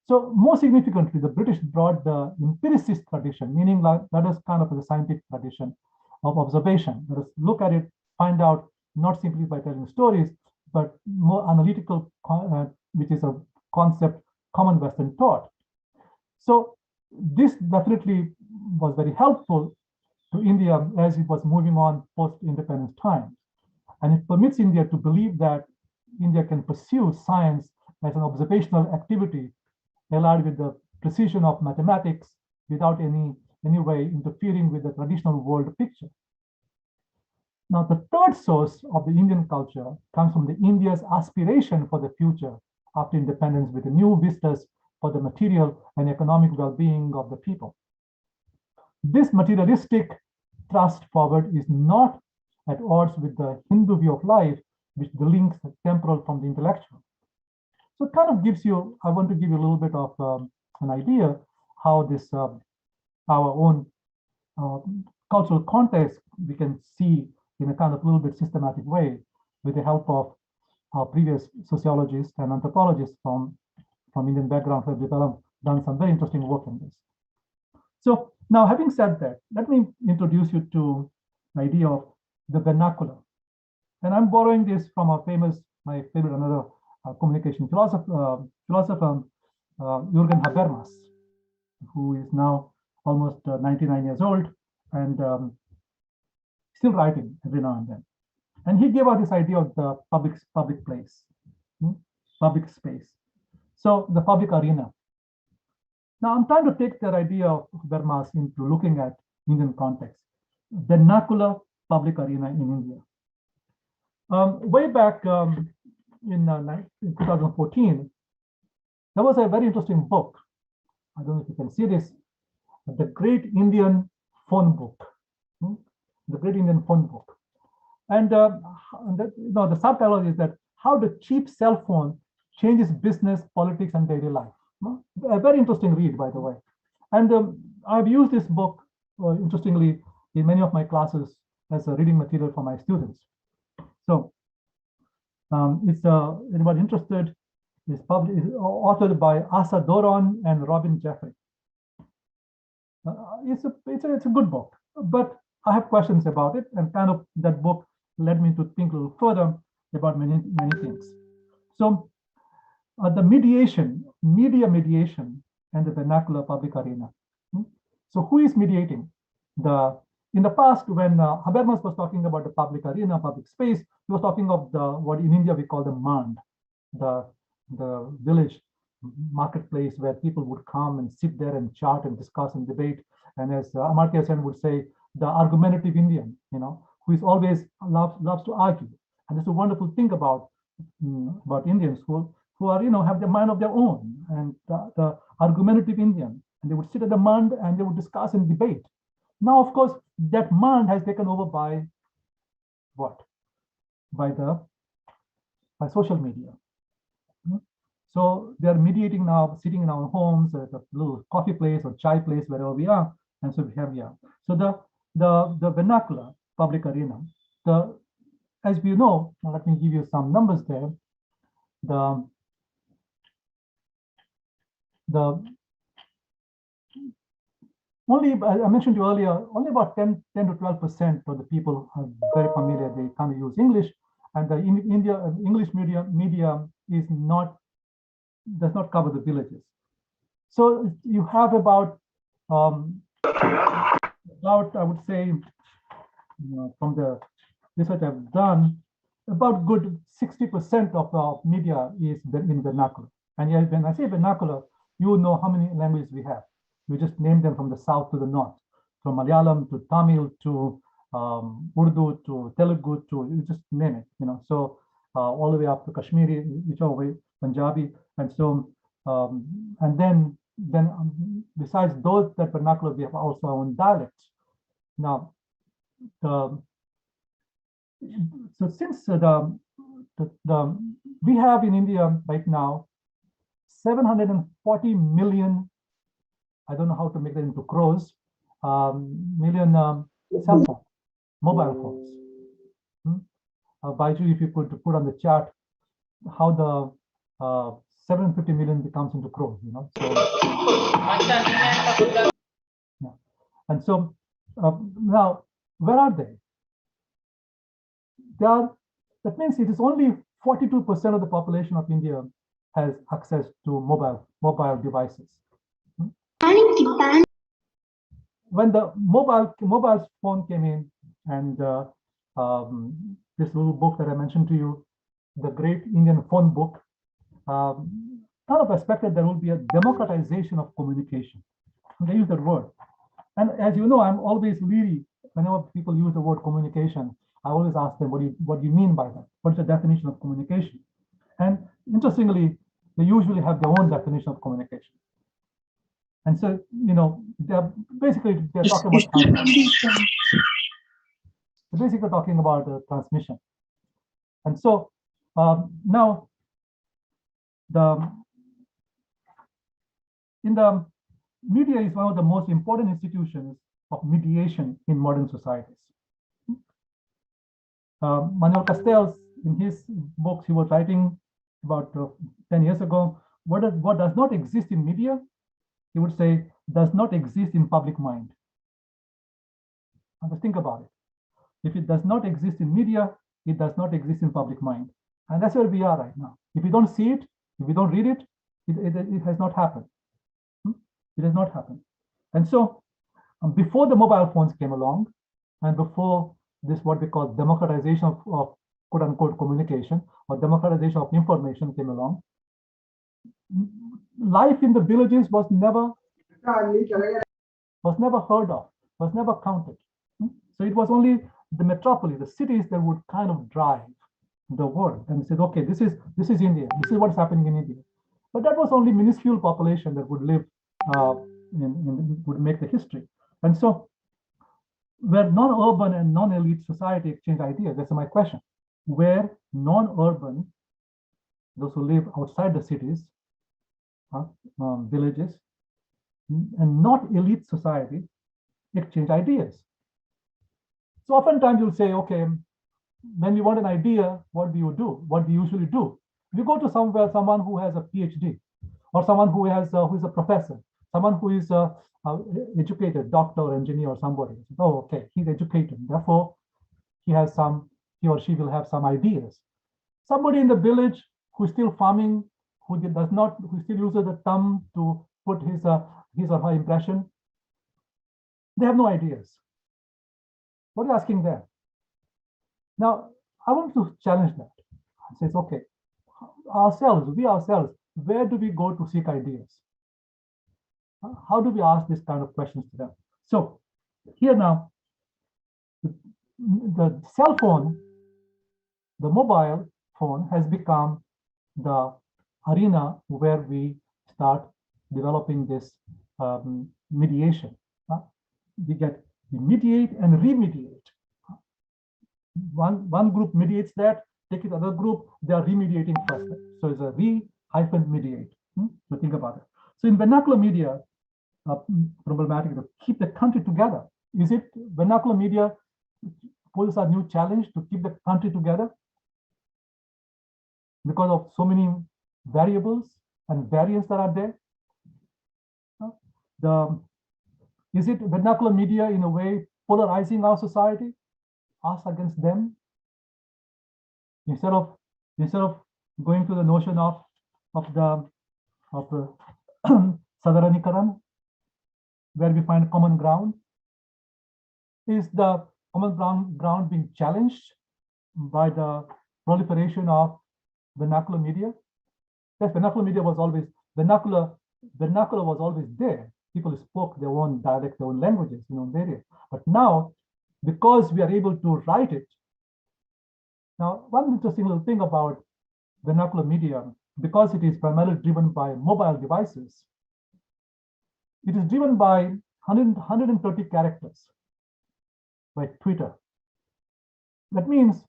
So more significantly, the British brought the empiricist tradition, meaning that is kind of the scientific tradition of observation. Let us look at it, find out, not simply by telling stories, but more analytical, which is a concept common Western thought. So this definitely was very helpful to India as it was moving on post-independence times. And it permits India to believe that India can pursue science as an observational activity allied with the precision of mathematics without any way interfering with the traditional world picture. Now, the third source of the Indian culture comes from the India's aspiration for the future after independence, with the new vistas for the material and economic well-being of the people. This materialistic thrust forward is not at odds with the Hindu view of life, which links the temporal from the intellectual. So it kind of gives you, I want to give you a little bit of an idea how this, our own cultural context, we can see in a kind of little bit systematic way with the help of our previous sociologists and anthropologists from Indian background who have done some very interesting work in this. So now, having said that, let me introduce you to the idea of the vernacular. And I'm borrowing this from my favorite another communication philosopher, Jürgen Habermas, who is now almost 99 years old and still writing every now and then. And he gave out this idea of the public place, public space. So the public arena. Now I'm trying to take that idea of Habermas into looking at Indian context, vernacular public arena in India. Way back in 2014, there was a very interesting book. I don't know if you can see this, The Great Indian Phone Book. The Great Indian Phone Book. And the subtitle is that how the cheap cell phone changes business, politics, and daily life. A very interesting read, by the way. And I've used this book, interestingly, in many of my classes as a reading material for my students. So it's anybody interested, is authored by Asa Doron and Robin Jeffrey. It's a good book, but I have questions about it, and kind of that book led me to think a little further about many things. So the media mediation, and the vernacular public arena. So who is mediating? In the past, when Habermas was talking about the public arena, public space, he was talking of what in India we call the mand, the village marketplace where people would come and sit there and chat and discuss and debate. And as Amartya Sen would say, the argumentative Indian, who is always loves to argue. And it's a wonderful thing about Indians who are, have the mind of their own, and the argumentative Indian. And they would sit at the mand and they would discuss and debate. Now, of course, that mand has taken over by what? By social media. So they are mediating now, sitting in our homes at a little coffee place or chai place, wherever we are. And so we have here. So the vernacular public arena, as we know, let me give you some numbers there. Only, I mentioned to you earlier, only about 10 to 12% of the people are very familiar. They kind of use English, and the English media does not cover the villages. So you have about I would say, from the research I've done, about good 60% of the media is in vernacular. And yet, when I say vernacular, you know how many languages we have. We just name them from the south to the north, from Malayalam to Tamil to Urdu to Telugu to, you just name it, So all the way up to Kashmiri, whichever way, Punjabi, and so and then besides those that vernacular, we have also our own dialects. Now, so since we have in India right now 740 million, I don't know how to make that into crores, million cell phones, mobile phones. Baiju, if you could put on the chart how the 750 million becomes into crores, So, yeah. And so now, where are they? That means it is only 42% of the population of India has access to mobile devices. When the mobile phone came in, and this little book that I mentioned to you, the Great Indian Phone Book, kind of expected there will be a democratization of communication. They use that word. And as you know, I'm always leery whenever people use the word communication. I always ask them, what do you mean by that? What's the definition of communication? And interestingly, they usually have their own definition of communication. And so, they're talking about transmission. They're basically talking about transmission. And so now, media is one of the most important institutions of mediation in modern societies. Manuel Castells, in his books, he was writing about 10 years ago, what does not exist in media, he would say, does not exist in public mind. Now, just think about it. If it does not exist in media, it does not exist in public mind. And that's where we are right now. If we don't see it, if we don't read it, it has not happened. It has not happened. And so before the mobile phones came along, and before this, what we call democratization of quote unquote communication or democratization of information came along, life in the villages was never heard of, was never counted. So it was only the metropolis, the cities that would kind of drive the world and said, okay, this is India, this is what's happening in India. But that was only minuscule population that would live, would make the history. And so where non-urban and non-elite society exchange ideas, that's my question. Where non-urban, those who live outside the cities, villages, and not elite society exchange ideas. So oftentimes you'll say, okay, when you want an idea, what do you do? What do you usually do? You go to someone who has a PhD, or someone who is a professor, someone who is educated, doctor or engineer or somebody. Oh, okay, he's educated. Therefore, he or she will have some ideas. Somebody in the village who's still farming, who still uses the thumb to put his or her impression, they have no ideas. What are you asking them? Now, I want to challenge that. I say, okay, we ourselves, where do we go to seek ideas? How do we ask this kind of questions to them? So here now, the cell phone, the mobile phone has become the arena where we start developing this mediation. We mediate and remediate. One group mediates that, take it to another group, they are remediating first. So it's a re-mediate. So think about it. So in vernacular media, problematic to keep the country together. Is it vernacular media poses a new challenge to keep the country together because of so many variables and variants that are there? Is it vernacular media in a way polarizing our society, us against them? Instead of going to the notion of the Sadharanikaran, where we find common ground, is the common ground being challenged by the proliferation of vernacular media. Yes, vernacular media was always, vernacular was always there. People spoke their own dialect, their own languages, various. But now, because we are able to write it, now one interesting little thing about vernacular media, because it is primarily driven by mobile devices, it is driven by 130 characters by Twitter. That means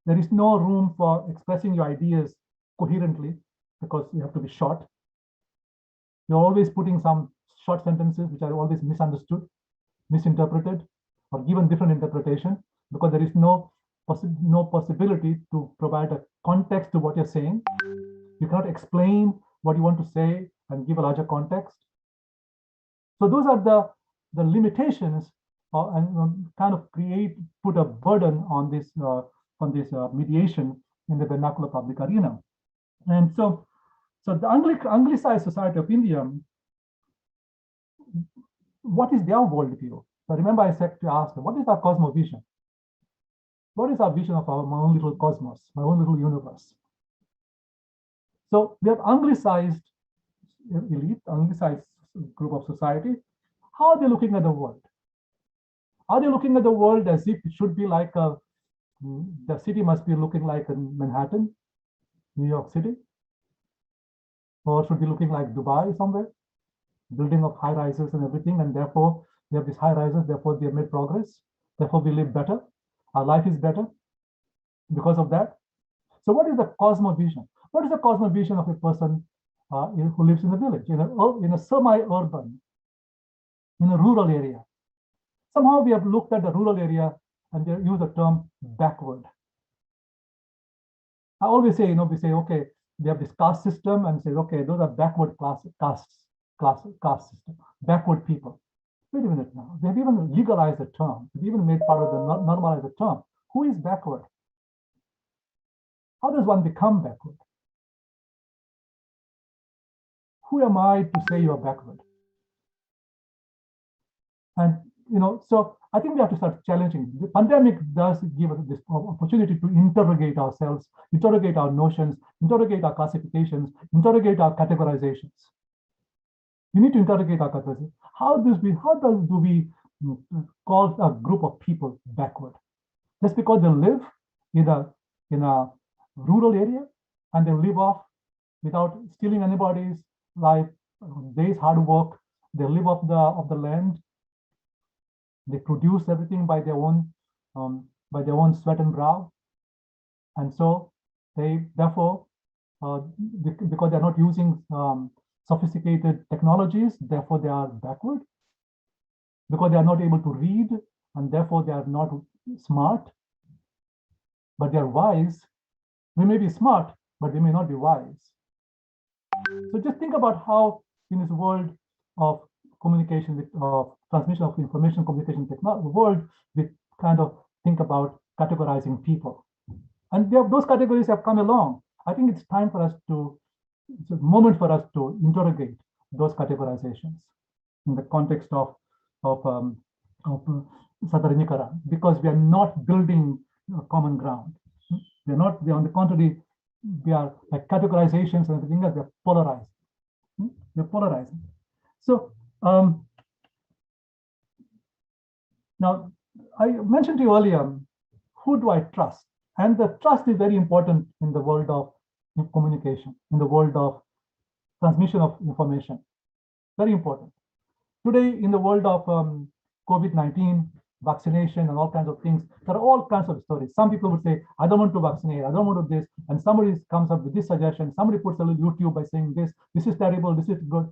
there is no room for expressing your ideas coherently because you have to be short. You're always putting some short sentences which are always misunderstood, misinterpreted, or given different interpretation because there is no possibility to provide a context to what you're saying. You cannot explain what you want to say and give a larger context. So those are the limitations and kind of put a burden on this mediation in the vernacular public arena. And so the Anglicized society of India, what is their worldview? So remember I said to ask, what is our cosmovision? What is our vision of my own little cosmos, my own little universe? So we have Anglicized elite, Anglicized group of society. How are they looking at the world? Are they looking at the world as if it should be like the city must be looking like Manhattan, New York City? Or should be looking like Dubai somewhere? Building of high rises and everything, and therefore we have these high rises, therefore we have made progress, therefore we live better, our life is better because of that. So what is the cosmovision? What is the cosmovision of a person who lives in a village, in a semi-urban, in a rural area? Somehow we have looked at the rural area and they use the term backward. I always say, we say, okay, we have this caste system and say, okay, those are backward caste system, backward people. Wait a minute now, they've even legalized the term, they've even made part of the normalized the term. Who is backward? How does one become backward? Who am I to say you're backward? And so I think we have to start challenging. The pandemic does give us this opportunity to interrogate ourselves, interrogate our notions, interrogate our classifications, interrogate our categorizations. We need to interrogate our categorizations. How do we call a group of people backward? Just because they live in a rural area and they live off without stealing anybody's life, days hard work, they live off the land. They produce everything by their own sweat and brow, and so they therefore, because they're not using sophisticated technologies, therefore they are backward. Because they are not able to read, and therefore they are not smart, but they are wise. We may be smart, but we may not be wise. So just think about how in this world of communication, of transmission of information, communication technology, world, we kind of think about categorizing people. And those categories have come along. I think it's time for us it's a moment for us to interrogate those categorizations in the context of Sadharanikaran, because we are not building a common ground. We are on the contrary, we are like categorizations and everything else, we are polarized. We're polarizing. So now I mentioned to you earlier, who do I trust? And the trust is very important in the world of communication, in the world of transmission of information. Very important. Today, in the world of COVID-19, vaccination and all kinds of things, there are all kinds of stories. Some people would say, I don't want to vaccinate, I don't want to do this. And somebody comes up with this suggestion. Somebody puts a little YouTube by saying this is terrible, this is good.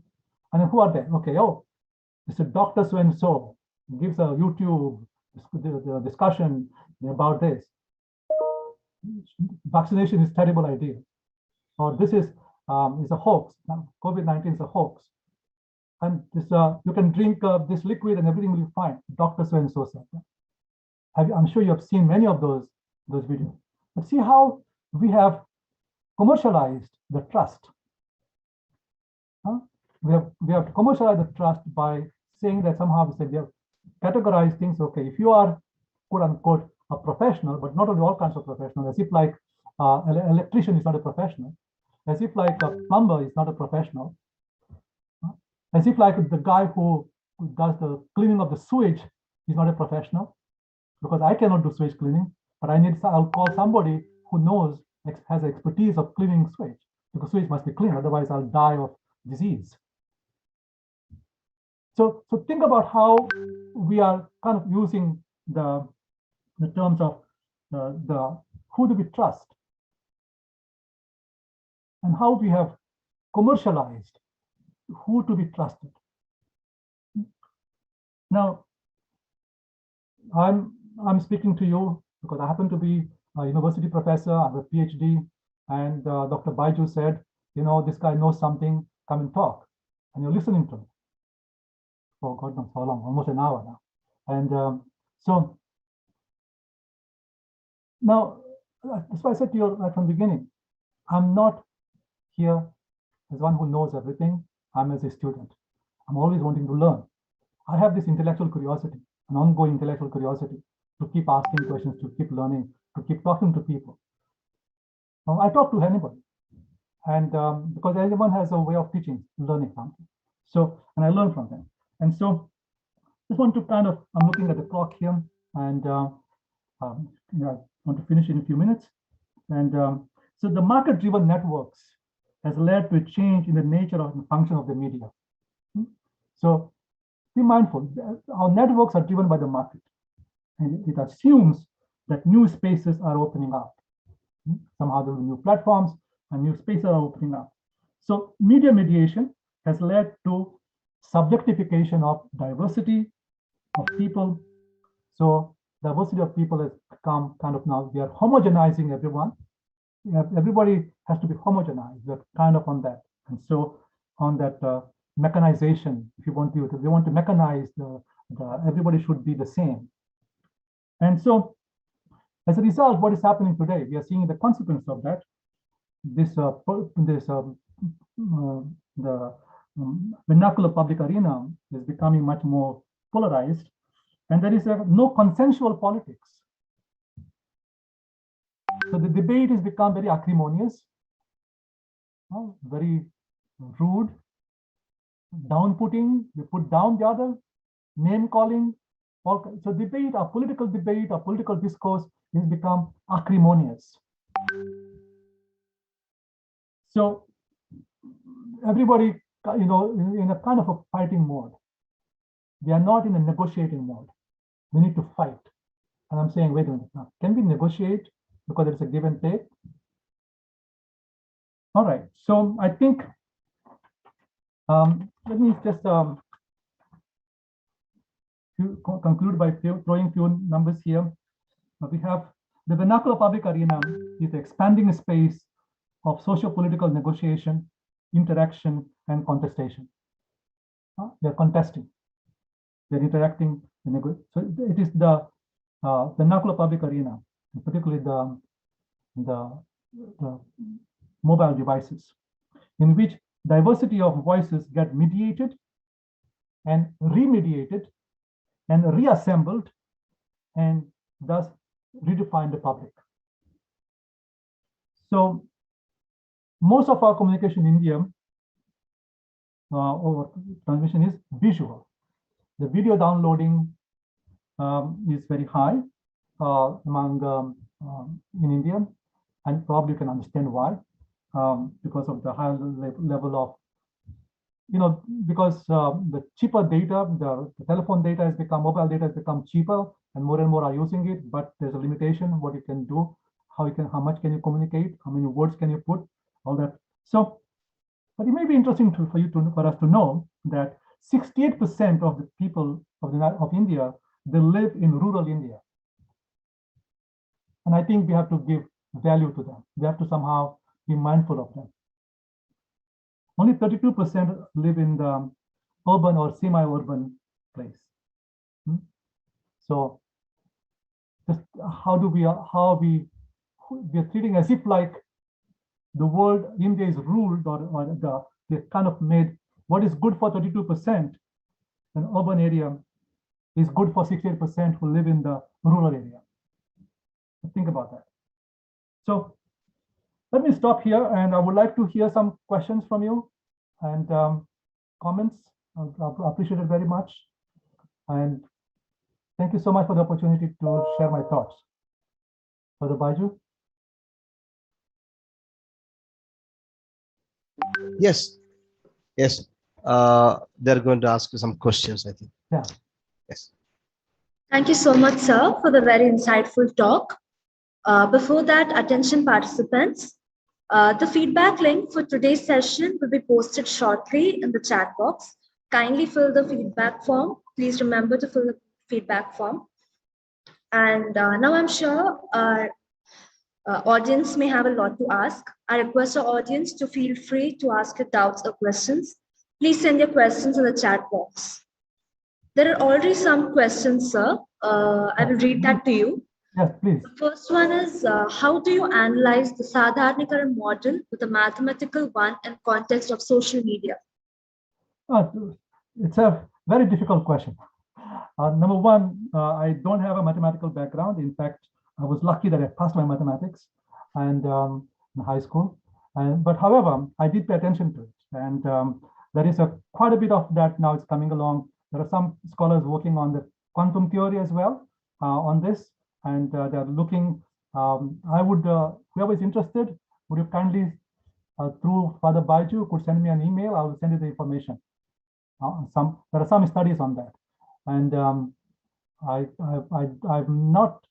And then who are they? Okay, it's a Dr. So-and-so gives a YouTube discussion about this. Vaccination is a terrible idea. Or this is a hoax. COVID-19 is a hoax. And this, you can drink this liquid and everything will be fine. Dr. So-and-so said that. I'm sure you have seen many of those videos. But see how we have commercialized the trust. We have commercialized the trust by saying that somehow we have categorized things. Okay, if you are quote unquote a professional, but not only all kinds of professional, as if like an electrician is not a professional, as if like a plumber is not a professional, as if like the guy who does the cleaning of the sewage is not a professional, because I cannot do sewage cleaning, but I'll call somebody who knows, has expertise of cleaning sewage, because sewage must be clean, otherwise I'll die of disease. So think about how we are kind of using the terms of the who do we trust, and how we have commercialized who to be trusted. Now, I'm speaking to you because I happen to be a university professor. I have a PhD, and Dr. Baiju said, you know, this guy knows something, come and talk, and you're listening to him. For God knows how long, almost an hour now. And so now, that's why I said to you right from the beginning, I'm not here as one who knows everything. I'm as a student. I'm always wanting to learn. I have this intellectual curiosity, an ongoing intellectual curiosity to keep asking questions, to keep learning, to keep talking to people. I talk to anybody, and because everyone has a way of teaching, learning something. So, and I learn from them. And so, just want to kind of, I'm looking at the clock here, and I want to finish in a few minutes. And so the market-driven networks has led to a change in the nature of the function of the media. So be mindful, our networks are driven by the market, and it assumes that new spaces are opening up. Somehow there are new platforms and new spaces are opening up. So media mediation has led to subjectification of diversity of people. So diversity of people has become kind of, now we are homogenizing everyone. Everybody has to be homogenized. We're kind of on that. And so on that mechanization, if you want to, if they want to mechanize everybody should be the same. And so as a result, what is happening today, we are seeing the consequence of that. The vernacular public arena is becoming much more polarized, and there is no consensual politics. So the debate has become very acrimonious, very rude, down-putting, you put down the other, name-calling. So debate, our political discourse has become acrimonious. So everybody, you know, in a kind of a fighting mode. We are not in a negotiating mode. We need to fight. And I'm saying, wait a minute, now, can we negotiate because it's a give and take? All right, so I think, let me just conclude by throwing few numbers here. We have the vernacular public arena is the expanding space of socio-political negotiation, interaction, and contestation. They're contesting, they're interacting. So it is the vernacular public arena, particularly the mobile devices, in which diversity of voices get mediated and remediated and reassembled, and thus redefine the public. So most of our communication in India or transmission is visual. The video downloading is very high among in India, and probably you can understand why, because of the high level of, you know, because the cheaper data, the telephone data has become, mobile data has become cheaper, and more are using it, but there's a limitation what you can do, how much can you communicate, how many words can you put, all that. So, but it may be interesting for us to know that 68% of the people of India, they live in rural India. And I think we have to give value to them. We have to somehow be mindful of them. Only 32% live in the urban or semi-urban place. So just how we are treating as if like the world, India is ruled, or they kind of made what is good for 32% in urban area is good for 68% who live in the rural area. think about that. So let me stop here, and I would like to hear some questions from you and comments. I appreciate it very much. And thank you so much for the opportunity to share my thoughts. Father Baiju? Yes, yes. They're going to ask you some questions, I think. Yeah. Yes. Thank you so much, sir, for the very insightful talk. Before that, attention participants, the feedback link for today's session will be posted shortly in the chat box. Kindly fill the feedback form. Please remember to fill the feedback form. And now I'm sure our audience may have a lot to ask. I request our audience to feel free to ask your doubts or questions. Please send your questions in the chat box. There are already some questions, sir. I will read that to you. Yes, please. The first one is, how do you analyze the Sadharanikaran model with a mathematical one in context of social media? It's a very difficult question. Number one, I don't have a mathematical background. In fact, I was lucky that I passed my mathematics and in high school. But however, I did pay attention to it. And there is quite a bit of that now is coming along. There are some scholars working on the quantum theory as well on this. And they're looking, I would, whoever is interested, would you kindly, through Father Baiju, could send me an email. I will send you the information. There are some studies on that. And I'm not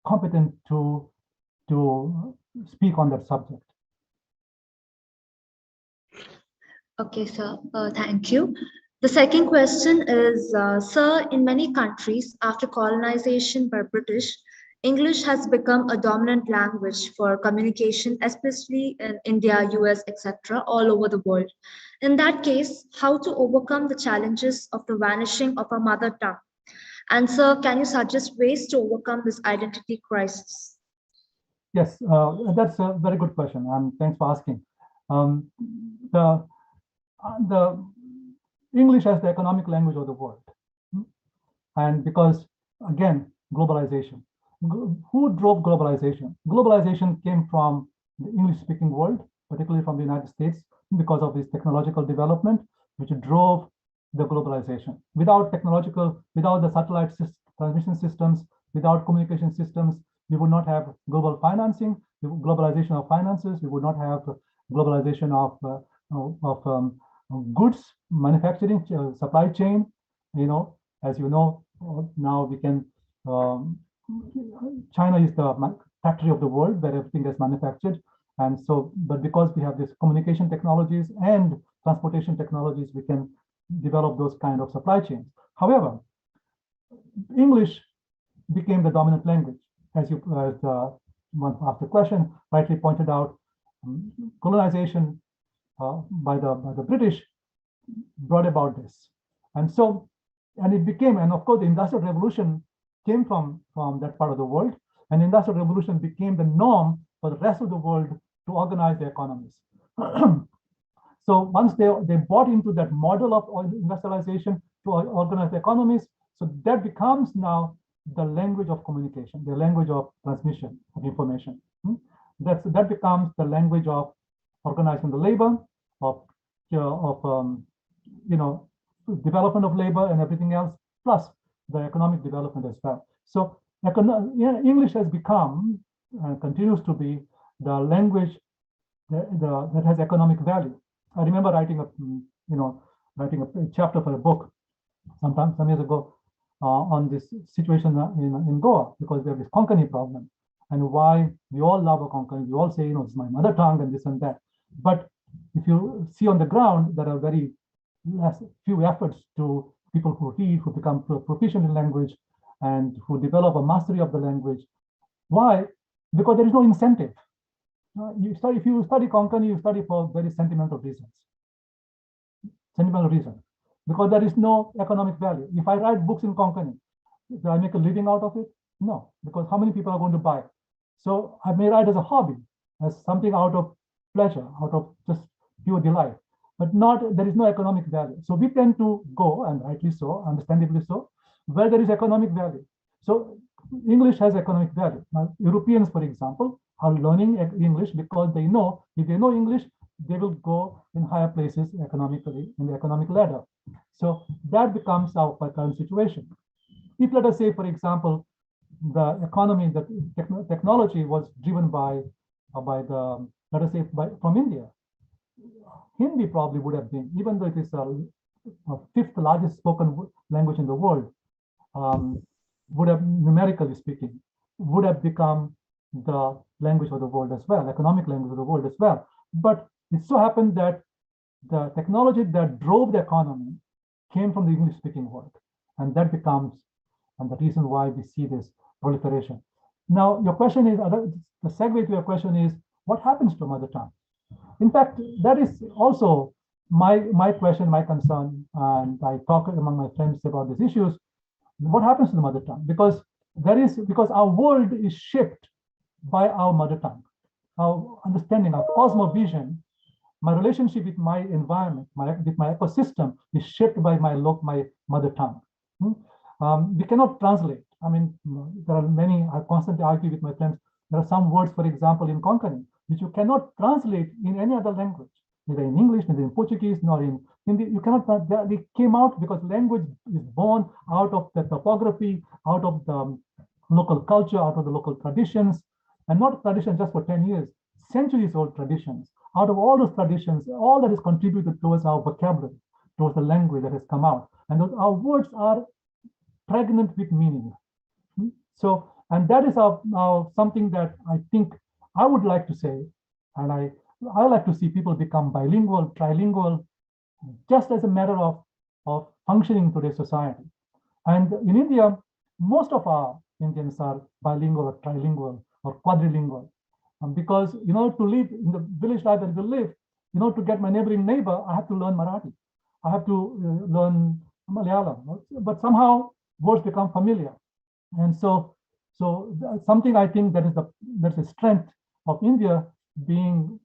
competent to speak on that subject. Okay, sir. Thank you. The second question is, sir, in many countries after colonization by British, English has become a dominant language for communication, especially in India, US, etc., all over the world. In that case, how to overcome the challenges of the vanishing of our mother tongue? And sir, can you suggest ways to overcome this identity crisis? Yes, that's a very good question, and thanks for asking. The English as the economic language of the world, and because again, globalization. Who drove globalization? Globalization came from the English-speaking world, particularly from the United States, because of this technological development, which drove the globalization. Without the satellite transmission systems, without communication systems, we would not have global financing, globalization of finances. We would not have globalization of goods, manufacturing, supply chain. As you know, now we can. China is the factory of the world where everything is manufactured, and so. But because we have this communication technologies and transportation technologies, we can develop those kind of supply chains. However, English became the dominant language, as one after question rightly pointed out. Colonization by the British brought about this, and it became, and of course, the Industrial Revolution came from that part of the world, and the Industrial Revolution became the norm for the rest of the world to organize their economies. So once they bought into that model of industrialization to organize the economies, so that becomes now the language of communication, the language of transmission of information. That becomes the language of organizing the labor, of development of labor and everything else, plus the economic development as well. So English has become continues to be the language that has economic value. I remember writing a chapter for a book some years ago on this situation in Goa, because we have this Konkani problem, and why we all love a Konkani. We all say, it's my mother tongue and this and that. But if you see on the ground, there are very few efforts to people who read, who become proficient in language, and who develop a mastery of the language. Why? Because there is no incentive. If you study Konkani, you study for very sentimental reasons. Because there is no economic value. If I write books in Konkani, do I make a living out of it? No, because how many people are going to buy? So I may write as a hobby, as something out of pleasure, out of just pure delight, but there is no economic value. So we tend to go, and rightly so, understandably so, where there is economic value. So English has economic value. Now, Europeans, for example, are learning English because they know if they know English, they will go in higher places economically in the economic ladder. So that becomes our current situation. If, let us say, for example, the economy, the technology was driven by the, let us say, from India, Hindi probably would have been, even though it is a fifth largest spoken language in the world, would have, numerically speaking, would have become the language of the world as well, economic language of the world as well. But it so happened that the technology that drove the economy came from the English-speaking world, and that becomes and the reason why we see this proliferation. Now, your question is, the segue to your question is, what happens to mother tongue? In fact, that is also my question, my concern, and I talk among my friends about these issues. What happens to the mother tongue? Because our world is shaped by our mother tongue, our understanding, our cosmovision. My relationship with my environment, with my ecosystem, is shaped by my mother tongue. We cannot translate. I mean, there are many. I constantly argue with my friends. There are some words, for example, in Konkani, which you cannot translate in any other language, neither in English, neither in Portuguese, nor in Hindi. You cannot. They came out because language is born out of the topography, out of the local culture, out of the local traditions, and not traditions just for 10 years, centuries-old traditions. Out of all those traditions, all that is contributed towards our vocabulary, towards the language that has come out, and our words are pregnant with meaning. So, and that is something that I think I would like to say, and I like to see people become bilingual, trilingual, just as a matter of functioning in today's society. And in India, most of our Indians are bilingual or trilingual or quadrilingual, because to live in the village life that we live, to get my neighbor, I have to learn Marathi, I have to learn Malayalam, but somehow words become familiar. And so something I think that's the strength of India, being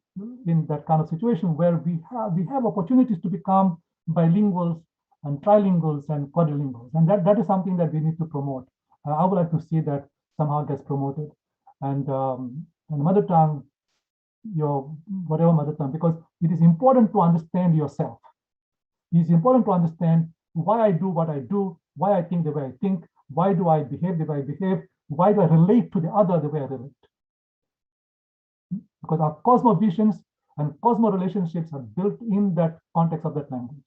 in that kind of situation where we have opportunities to become bilinguals and trilinguals and quadrilinguals, and that is something that we need to promote. I would like to see that somehow gets promoted, and mother tongue, your whatever mother tongue, because it is important to understand yourself. It is important to understand why I do what I do, why I think the way I think, why do I behave the way I behave, why do I relate to the other the way I relate. Because our cosmovisions and cosmo relationships are built in that context of that language.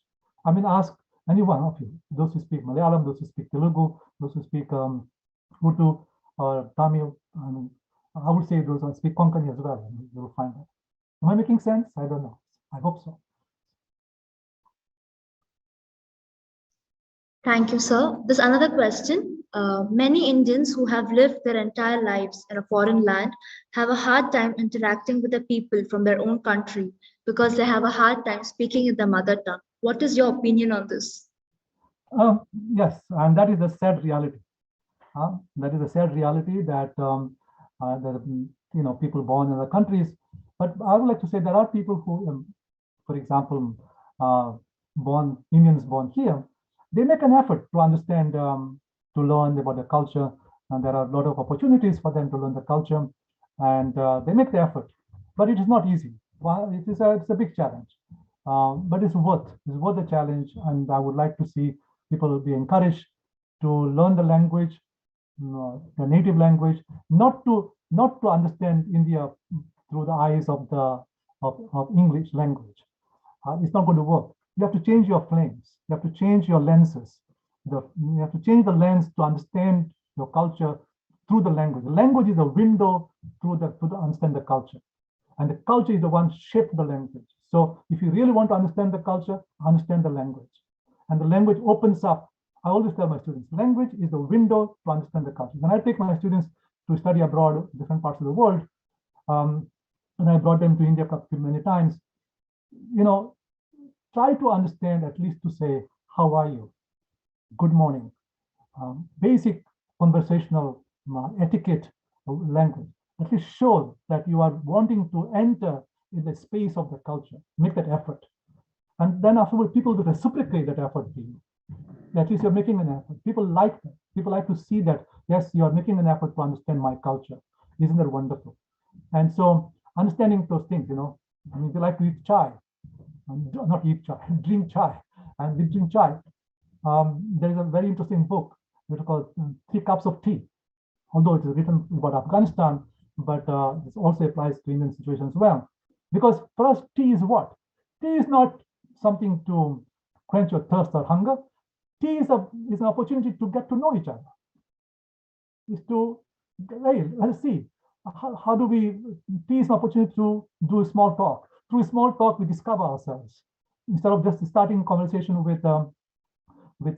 I mean, ask any one of you, those who speak Malayalam, those who speak Telugu, those who speak Urdu or Tamil. I would say those who speak Konkani as well. You will find that. Am I making sense? I don't know. I hope so. Thank you, sir. There's another question. Many Indians who have lived their entire lives in a foreign land have a hard time interacting with the people from their own country because they have a hard time speaking in their mother tongue. What is your opinion on this? Yes, and that is a sad reality. That is a sad reality that people born in other countries. But I would like to say there are people who, for example, Indians born here, they make an effort to understand, to learn about the culture, and there are a lot of opportunities for them to learn the culture, and they make the effort. But it is not easy. Well, it's a big challenge, but it's worth the challenge. And I would like to see people be encouraged to learn the language, the native language, not to understand India through the eyes of English language. It's not going to work. You have to change your frames. You have to change your lenses. You have to change the lens to understand your culture through the language. The language is a window to understand the culture, and the culture is the one shaped the language. So if you really want to understand the culture, understand the language, and the language opens up. I always tell my students, language is the window to understand the culture. When I take my students to study abroad, different parts of the world, and I brought them to India many times, try to understand, at least to say, how are you? Good morning. Basic conversational etiquette language. At least show that you are wanting to enter in the space of the culture. Make that effort. And then afterwards, people will reciprocate that effort to you. at least you're making an effort. People like that. People like to see that, yes, you're making an effort to understand my culture. Isn't that wonderful? And so understanding those things, you know, I mean, they like to eat chai, not eat chai, drink chai. And we drink chai. There is a very interesting book which is called 3 Cups of Tea. Although it is written about Afghanistan, but this also applies to Indian situation as well. Because for us, tea is what? Tea is not something to quench your thirst or hunger. Tea is an opportunity to get to know each other. Is to, hey, let's see, how do we, tea is an opportunity to do a small talk. Through a small talk, we discover ourselves. Instead of just starting a conversation with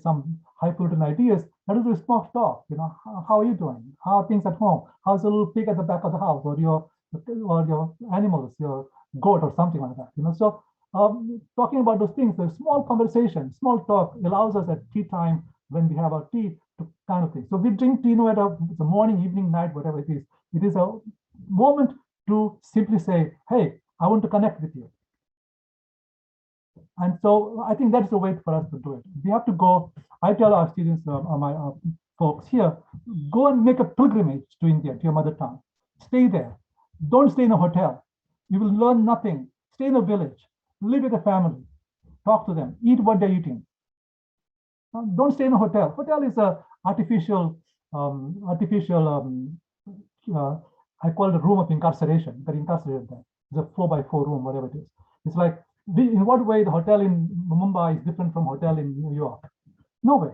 some highfalutin ideas, let us do a small talk. You know, how are you doing? How are things at home? How's the little pig at the back of the house, or your animals, your goat, or something like that? You know, so talking about those things, the small conversation, small talk allows us at tea time when we have our tea to kind of thing. So we drink tea, no matter it's a morning, evening, night, whatever it is. It is a moment to simply say, "Hey, I want to connect with you." And so I think that's the way for us to do it. We have to go. I tell our students, my folks here, go and make a pilgrimage to India, to your mother tongue. Stay there. Don't stay in a hotel. You will learn nothing. Stay in a village. Live with a family. Talk to them. Eat what they're eating. Don't stay in a hotel. Hotel is a artificial. I call it a room of incarceration. They're incarcerated there. It's a 4x4 room, whatever it is. It's like, in what way the hotel in Mumbai is different from hotel in New York? No way.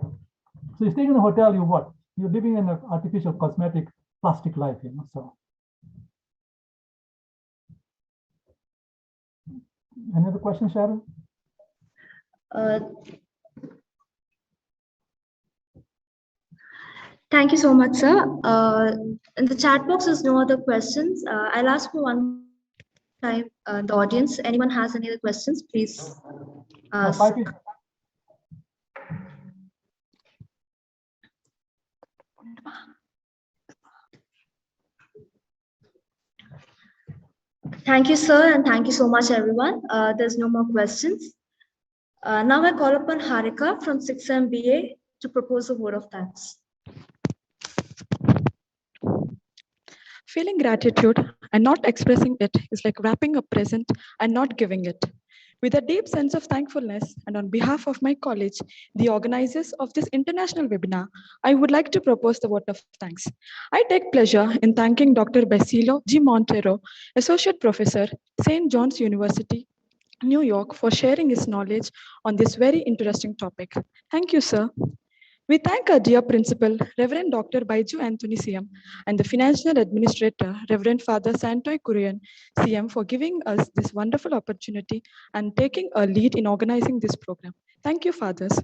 So you're staying in a hotel, you what? You're living in an artificial, cosmetic, plastic life, you know. So, any other questions, Sharon? Thank you so much, sir. In the chat box, there's no other questions. I'll ask for one time the audience. Anyone has any other questions, please ask. Thank you, sir, and thank you so much, everyone. There's no more questions. Now I call upon Harika from 6th B.A. to propose a word of thanks. Feeling gratitude and not expressing it is like wrapping a present and not giving it. With a deep sense of thankfulness and on behalf of my college, the organizers of this international webinar, I would like to propose the word of thanks. I take pleasure in thanking Dr. Basilios G Monteiro, Associate Professor, St. John's University, New York, for sharing his knowledge on this very interesting topic. Thank you, sir. We thank our dear principal, Reverend Dr. Baiju Anthony CM, and the financial administrator, Reverend Father Santoy Kurian CM, for giving us this wonderful opportunity and taking a lead in organizing this program. Thank you, fathers.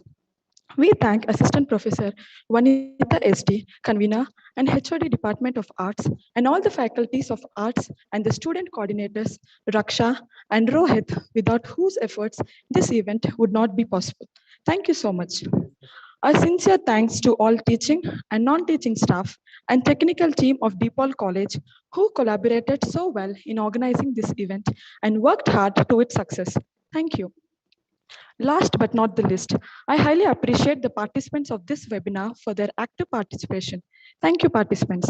We thank Assistant Professor Vanitha SD, convener and HOD Department of Arts, and all the faculties of arts and the student coordinators, Raksha and Rohit, without whose efforts this event would not be possible. Thank you so much. A sincere thanks to all teaching and non-teaching staff and technical team of DePaul College who collaborated so well in organizing this event and worked hard to its success. Thank you. Last but not the least, I highly appreciate the participants of this webinar for their active participation. Thank you, participants.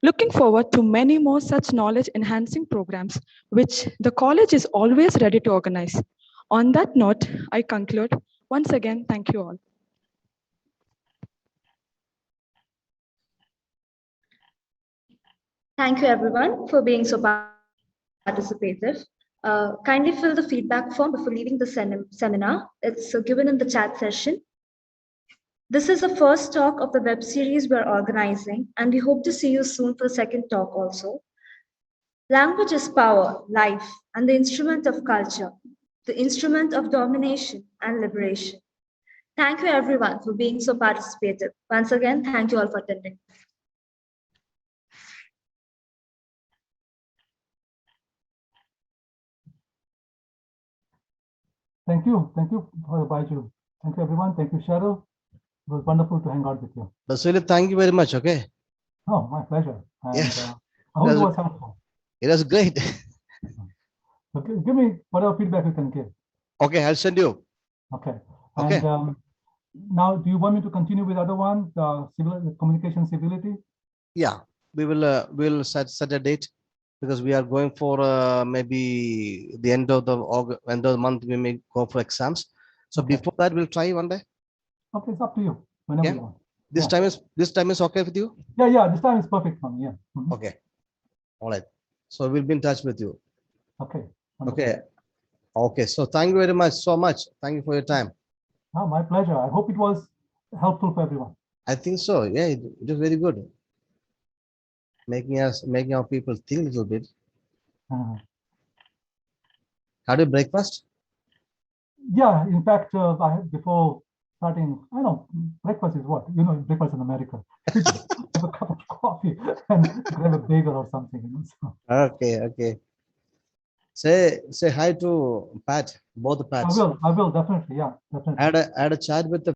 Looking forward to many more such knowledge-enhancing programs, which the college is always ready to organize. On that note, I conclude. Once again, thank you all. Thank you, everyone, for being so participative. Kindly fill the feedback form before leaving the seminar. It's given in the chat session. This is the first talk of the web series we're organizing, and we hope to see you soon for the second talk also. Language is power, life, and the instrument of culture, the instrument of domination and liberation. Thank you, everyone, for being so participative. Once again, thank you all for attending. Thank you for the Baiju. Thank you, everyone. Thank you, Cheryl. It was wonderful to hang out with you. Basilios, thank you very much. Okay. Oh, my pleasure. And, Yes. I hope it was helpful. It was great. Okay, give me whatever feedback you can give. Okay, I'll send you. Okay. Okay. And Now, do you want me to continue with other one, civil communication civility? Yeah, we'll set a date because we are going for maybe the end of the end of the month. We may go for exams. So Okay. before that, we'll try one day. Okay, it's up to you. Whenever Yeah. you want. This time is okay with you? Yeah. This time is perfect for me. Yeah. Mhm. Okay. All right. So we'll be in touch with you. Okay. Wonderful. Okay. Okay. So thank you very much. So much. Thank you for your time. Oh, my pleasure. I hope it was helpful for everyone. I think so. Yeah, it is very good. Making our people think a little bit. Uh, Had you breakfast? Yeah, in fact, before starting, I know breakfast is what? Breakfast in America. Have a cup of coffee and grab a bagel or something. So Okay. Okay. Say hi to Pat. Both the Pats. I will definitely. Yeah, definitely. I had a chat with the